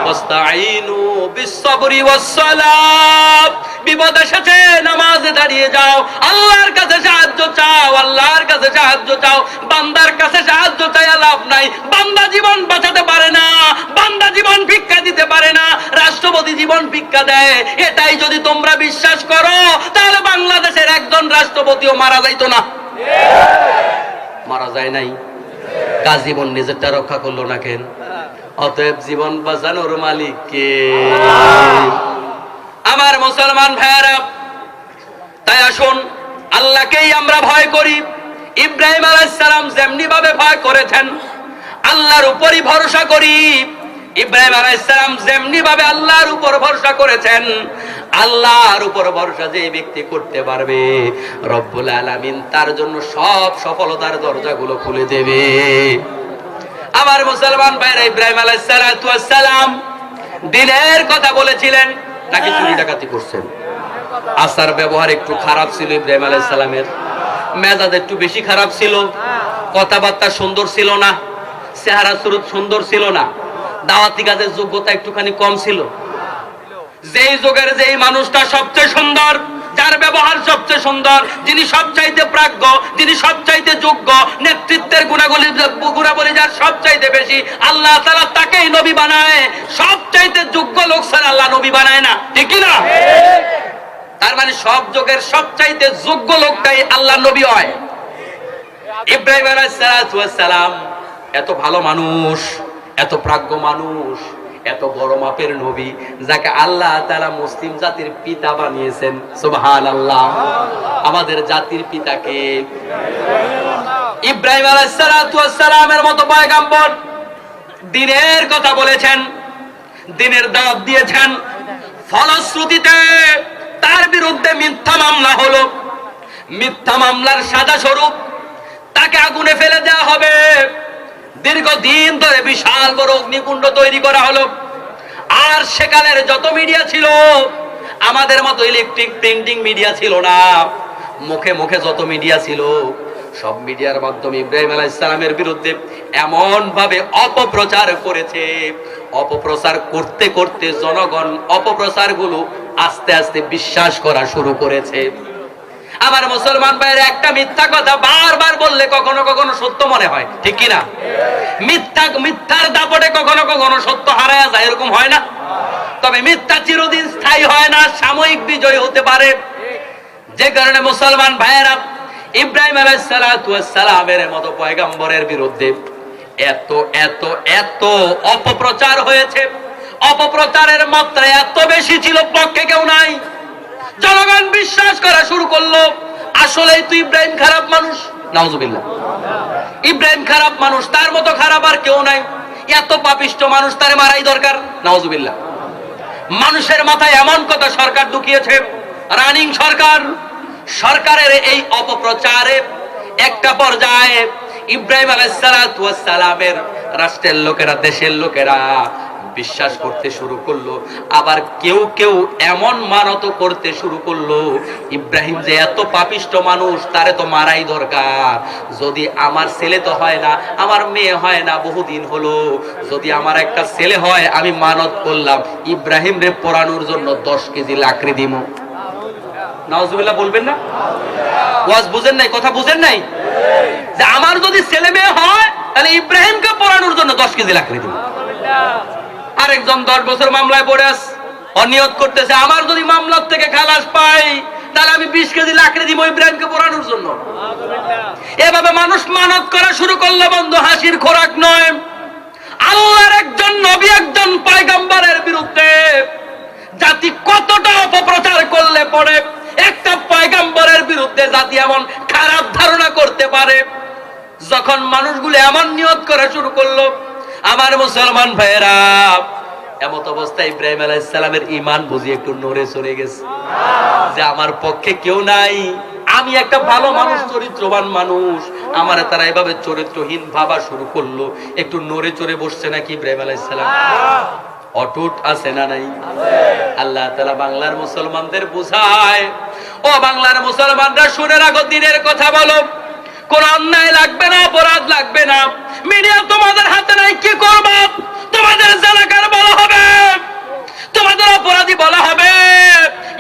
ওয়াস্তাঈনু বিস-সাবরি ওয়াস-সালাত। বিপদ এসেছে, নামাজে দাঁড়িয়ে যাও, আল্লাহর কাছে সাহায্য চাও, আল্লাহর কাছে সাহায্য চাও। বান্দার কাছে সাহায্য চাইয়া লাভ নাই। বান্দা জীবন বাঁচাতে পারে না, বান্দা জীবন ভিক্ষা দিতে পারে না, রাষ্ট্রপতি জীবন ভিক্ষা দেয়। এটাই যদি তোমরা বিশ্বাস করো, তাহলে বাংলাদেশের একজন রাষ্ট্রপতিও মারা যাইতো না। মারা যায় নাই, কাজ জীবন নিজেরটা রক্ষা করলো না কেন? অতএব জীবন বাঁচানোর মালিক কে? আমার মুসলমান ভাইয়েরা, তাই আসুন আল্লাহকেই আমরা ভয় করি। ইব্রাহিম আলাইহিস সালাম যেমনি ভাবে ভয় করেছেন, আল্লাহর উপরই ভরসা করি। ইব্রাহিম আলাইহিস সালাম যেমনি ভাবে আল্লাহর উপর ভরসা করেছেন, আল্লাহর উপর ভরসা যে ব্যক্তি করতে পারবে, রব্বুল আলামিন তার জন্য সব সফলতার দরজাগুলো খুলে দেবে। আমার মুসলমান ভাইরা, ইব্রাহিম আলাইহিস সালাতু ওয়াস সালাম দিনের কথা বলেছিলেন নাকি চুরি ডাকাতি করছেন? আচার ব্যবহার একটু খারাপ ছিল ইব্রাহিম আলাইহিস সালামের, মেজাজ একটু বেশি খারাপ ছিল, কথাবার্তা সুন্দর ছিল না, চেহারা সুরত সুন্দর ছিল না, দাওয়াতি কাজের যোগ্যতা একটুখানি কম ছিল। যেই যুগের যেই মানুষটা সবচেয়ে সুন্দর, যার ব্যবহার সবচেয়ে সুন্দর, যিনি সবচাইতে প্রাজ্ঞ, যিনি সবচাইতে যোগ্য, নেতৃত্বের গুণাবলী যার সবচাইতে বেশি, আল্লাহ তাআলা তাকেই নবী বানায়। সবচাইতে যোগ্য লোক ছাড়া আল্লাহ নবী বানায় না, ঠিক কি না? তার মানে সব যুগের সবচাইতে যোগ্য লোকটাই আল্লাহ নবী হয়। ইব্রাহিম আলাইহিস সালাতু ওয়াস সালাম এত ভালো মানুষ, এত প্রাজ্ঞ মানুষ, এত বড় মাপের নবী, যাকে আল্লাহ তাআলা মুসলিম জাতির পিতা বানিয়েছেন। সুবহানাল্লাহ। আমাদের জাতির পিতাকে ইব্রাহিম আলাইহিস সালাতু ওয়াস সালামের মতো পয়গম্বর দ্বীনের কথা বলেছেন, দ্বীনের দাওয়াত দিয়েছেন, ফলশ্রুতিতে তার বিরুদ্ধে মিথ্যা মামলা হলো। মিথ্যা মামলার সাজা স্বরূপ তাকে আগুনে ফেলে দেওয়া হবে। দীর্ঘদিন ধরে বিশাল বড় অগ্নিকুণ্ড তৈরি করা হলো। আর সেকালের যত মিডিয়া ছিল, আমাদের মতো ইলেকট্রিক প্রিন্টিং মিডিয়া ছিল না, মুখে মুখে যত মিডিয়া ছিল, সব মিডিয়ার মাধ্যমে ইব্রাহিম আলাইহিস সালামের বিরুদ্ধে এমন ভাবে অপপ্রচার করেছে, অপপ্রচার করতে করতে জনগণ অপপ্রচারগুলো আস্তে আস্তে বিশ্বাস করা শুরু করেছে। আমার মুসলমান ভাইয়ের, একটা মিথ্যা কথা বারবার বললে কখনো কখনো সত্য মনে হয়, ঠিক কি না? মিথ্যার দাপটে কখনো কখনো সত্য হারায় যায়, এরকম হয় না? তবে মিথ্যা চিরদিন স্থায়ী হয় না, সাময়িক বিজয় হতে পারে। যে কারণে মুসলমান ভাইয়েরা, ইব্রাহিম আলাইহিস সালাতু ওয়াস সালামের মতো পয়গম্বরের বিরুদ্ধে এত এত এত অপপ্রচার হয়েছে। অপপ্রচারের মাত্রা এত বেশি ছিল, পক্ষে কেউ নাই। জনগণ বিশ্বাস করা শুরু করলো আসলেই তো ইব্রাহিম খারাপ মানুষ। নাউজুবিল্লাহ। ইব্রাহিম খারাপ মানুষ, তার মতো খারাপ আর কেউ নাই। এত পাপিষ্ট মানুষ, তারে মারাই দরকার। নাউজুবিল্লাহ। মানুষের মাথায় এমন কথা সরকার ঢুকিয়েছে, রানিং সরকার। সরকারের এই অপপ্রচারে একটা পর্যায়ে ইব্রাহিম আলাইহিস সালাতু ওয়াস সালামের রাষ্ট্রের লোকেরা, দেশের লোকেরা বিশ্বাস করতে শুরু করলো। আবার কেউ কেউ এমন মানত করতে শুরু করলো, ইব্রাহিম যে এত পাপিষ্ট মানুষ, তারে তো মারাই দরকার। যদি আমার ছেলে তো হয় না, আমার মেয়ে হয় না, বহুদিন হলো, যদি আমার একটা ছেলে হয়, আমি মানত করলাম ইব্রাহিম রে পোড়ানোর জন্য 10 কেজি লাকড়ি দিব। নাউজুবিল্লাহ বলবেন না? ওয়াজ বুঝেন নাই? কথা বুঝেন নাই? যে আমার যদি ছেলে মেয়ে হয়, তাহলে ইব্রাহিমকে পোড়ানোর জন্য 10 কেজি লাকড়ি দিব। আরেকজন 10 বছর মামলায় পড়ে আছে, অনিয়ত করতেছে, আমার যদি মামলার থেকে খালাস পাই, তাহলে আমি 20 কেজি লাকড়ি দিব ইব্রাহিমকে পোড়ানোর জন্য। এভাবে মানুষ মানত করা শুরু করলো। বন্ধু, হাসির খোরাক নয়। আল্লাহর একজন নবী, একজন পয়গম্বরের বিরুদ্ধে জাতি কতটা অপপ্রচার করলে পড়ে একটা পয়গম্বরের বিরুদ্ধে জাতি এমন খারাপ ধারণা করতে পারে। যখন মানুষগুলো এমন নিয়ত করা শুরু করলো, আমার মুসলমান ভাইয়েরা, এমত অবস্থায় ইব্রাহিম আলাইহিস সালামের ঈমান বুঝি একটু নড়ে চড়ে গেছে, যে আমার পক্ষে কেউ নাই, আমি একটা ভালো মানুষ, চরিত্রবান মানুষ, আমার তারা এভাবে চরিত্রহীন ভাবা শুরু করলো। একটু নড়ে চড়ে বসছে নাকি ইব্রাহিম আলাইহিস সালাম? অটুট আছে না নাই? আল্লাহ তাআলা বাংলার মুসলমানদের বুঝায়, ও বাংলার মুসলমানরা শুনে রাখো, দ্বীনের কথা বলো, কোন অন্যায় লাগবে না, অপরাধ লাগবে না। মিডিয়া তোমাদের হাতে নাই, কি করবে? তোমাদের জানাকার বলা হবে, তোমাদের অপরাধী বলা হবে,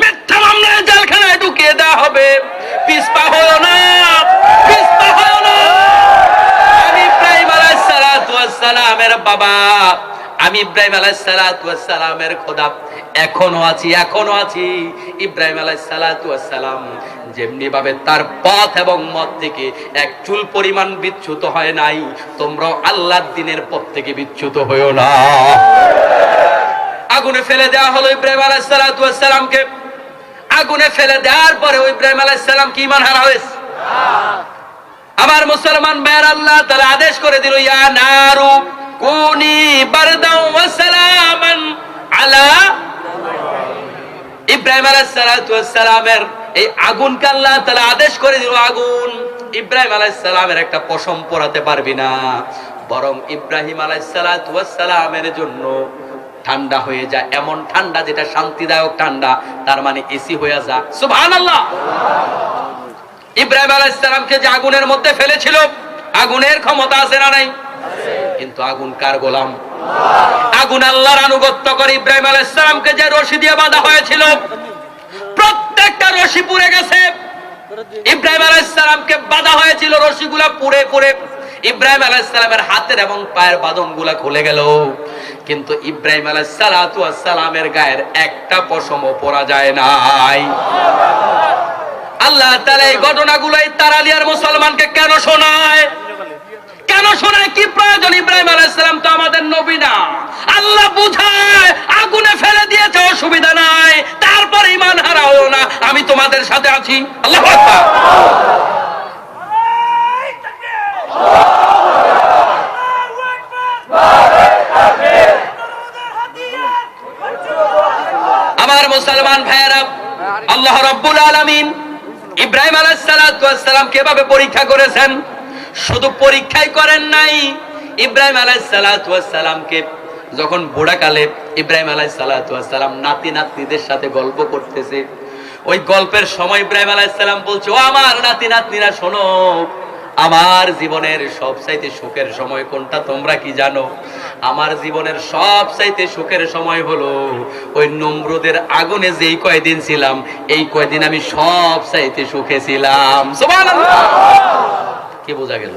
মিথ্যা মামলায় জেলখানায় ঢুকিয়ে দেওয়া হবে। পিছপা হলো না, পিছপা হলো না। আমি ইব্রাহিম আলাইহিস সালাতু ওয়াস সালামের বাবা, আমি ইব্রাহিম আলাইহিস সালাতু ওয়াস সালামের খোদা, এখনো আছি, এখনো আছি। ইব্রাহিম আলাইহিস সালাতু ওয়াস সালাম যেমনি ভাবে তার পথ এবং মত থেকে এক চুল পরিমাণ বিচ্যুত হয় নাই, তোমরাও আল্লাহর দ্বীনের পথ থেকে বিচ্যুত হইও না। আগুনে ফেলে দেওয়া হলো ইব্রাহিম আলাইহিস সালাতু ওয়াস সালামকে। আগুনে ফেলে দেওয়ার পরে ইব্রাহিম আলাইহিস সালাম কি ঈমান হারা হয়েছে? আমার মুসলমান ভাইয়ের, আল্লাহ তাআলা আদেশ করে দিল, ইয়া নারু কুনি বারদাও ওয়া সালামান আলা ইব্রাহিম। ইব্রাহিম আলাইহিস সালামের এই আগুনকে আল্লাহ তাআলা আদেশ করে দিল, আগুন ইব্রাহিম আলাইহিস সালামের একটা পশম পোড়াতে পারবি না, বরং ইব্রাহিম আলাইহিস সালামের জন্য ঠান্ডা হয়ে যায়, এমন ঠান্ডা যেটা শান্তিদায়ক ঠান্ডা, তার মানে এসি হয়ে যা। সুবহানাল্লাহ। ইব্রাহিম আলাইহিস সালামকে যে আগুনের মধ্যে ফেলেছিল, আগুনের ক্ষমতা আছে না নাই? কিন্তু আগুন কার গোলাম? আগুন আল্লাহর আনুগত্য করে। ইব্রাহিম আলাইহিস সালামকে যে রশি দিয়ে বাঁধা হয়েছিল, প্রত্যেকটা রশি পুড়ে গেছে। ইব্রাহিম আলাইহিস সালামকে বাঁধা হয়েছিল, রশিগুলা পুড়ে পুড়ে ইব্রাহিম আলাইহিস সালামের হাতের এবং পায়ের বাঁধনগুলা খুলে গেল, কিন্তু ইব্রাহিম আলাইহিস সালামের গায়ের একটা পশমও পরা যায় নাই। আল্লাহ তাআলা এই ঘটনাগুলো তারালিয়ার মুসলমানকে কেন শোনায়? কেন শোনায়? কি প্রয়োজন? ইব্রাহিম আলাইহিস সালাম তো আমাদের নবী না। আল্লাহ বুঝায়, আগুনে ফেলে দিয়েছে, অসুবিধা নাই, তারপর ঈমান হারা হও না, আমি তোমাদের সাথে আছি। আল্লাহু আকবার। আমার মুসলমান ভাইয়েরা, আল্লাহ রাব্বুল আলামিন ইব্রাহিম আলাইহিস সালামকে এভাবে পরীক্ষা করেছেন। শুধু পরীক্ষাই করেন নাই, ইব্রাহিম আলাইহিস সালামকে যখন বুড়াকালে ইব্রাহিম আলাইহিস সালাম নাতি নাতনিদের সাথে গল্প করতেছে, ওই গল্পের সময় ইব্রাহিম আলাইহিস সালাম বলছে, ও আমার নাতি নাতনিরা শোনো, আমার জীবনের সবচাইতে সুখের সময় কোনটা তোমরা কি জানো? আমার জীবনের সবচাইতে সুখের সময় হলো ওই নমরুদের আগুনে যেই কয়দিন ছিলাম, এই কয়দিন আমি সবচাইতে সুখে ছিলাম। সুবহানাল্লাহ। কি বোঝা গেল?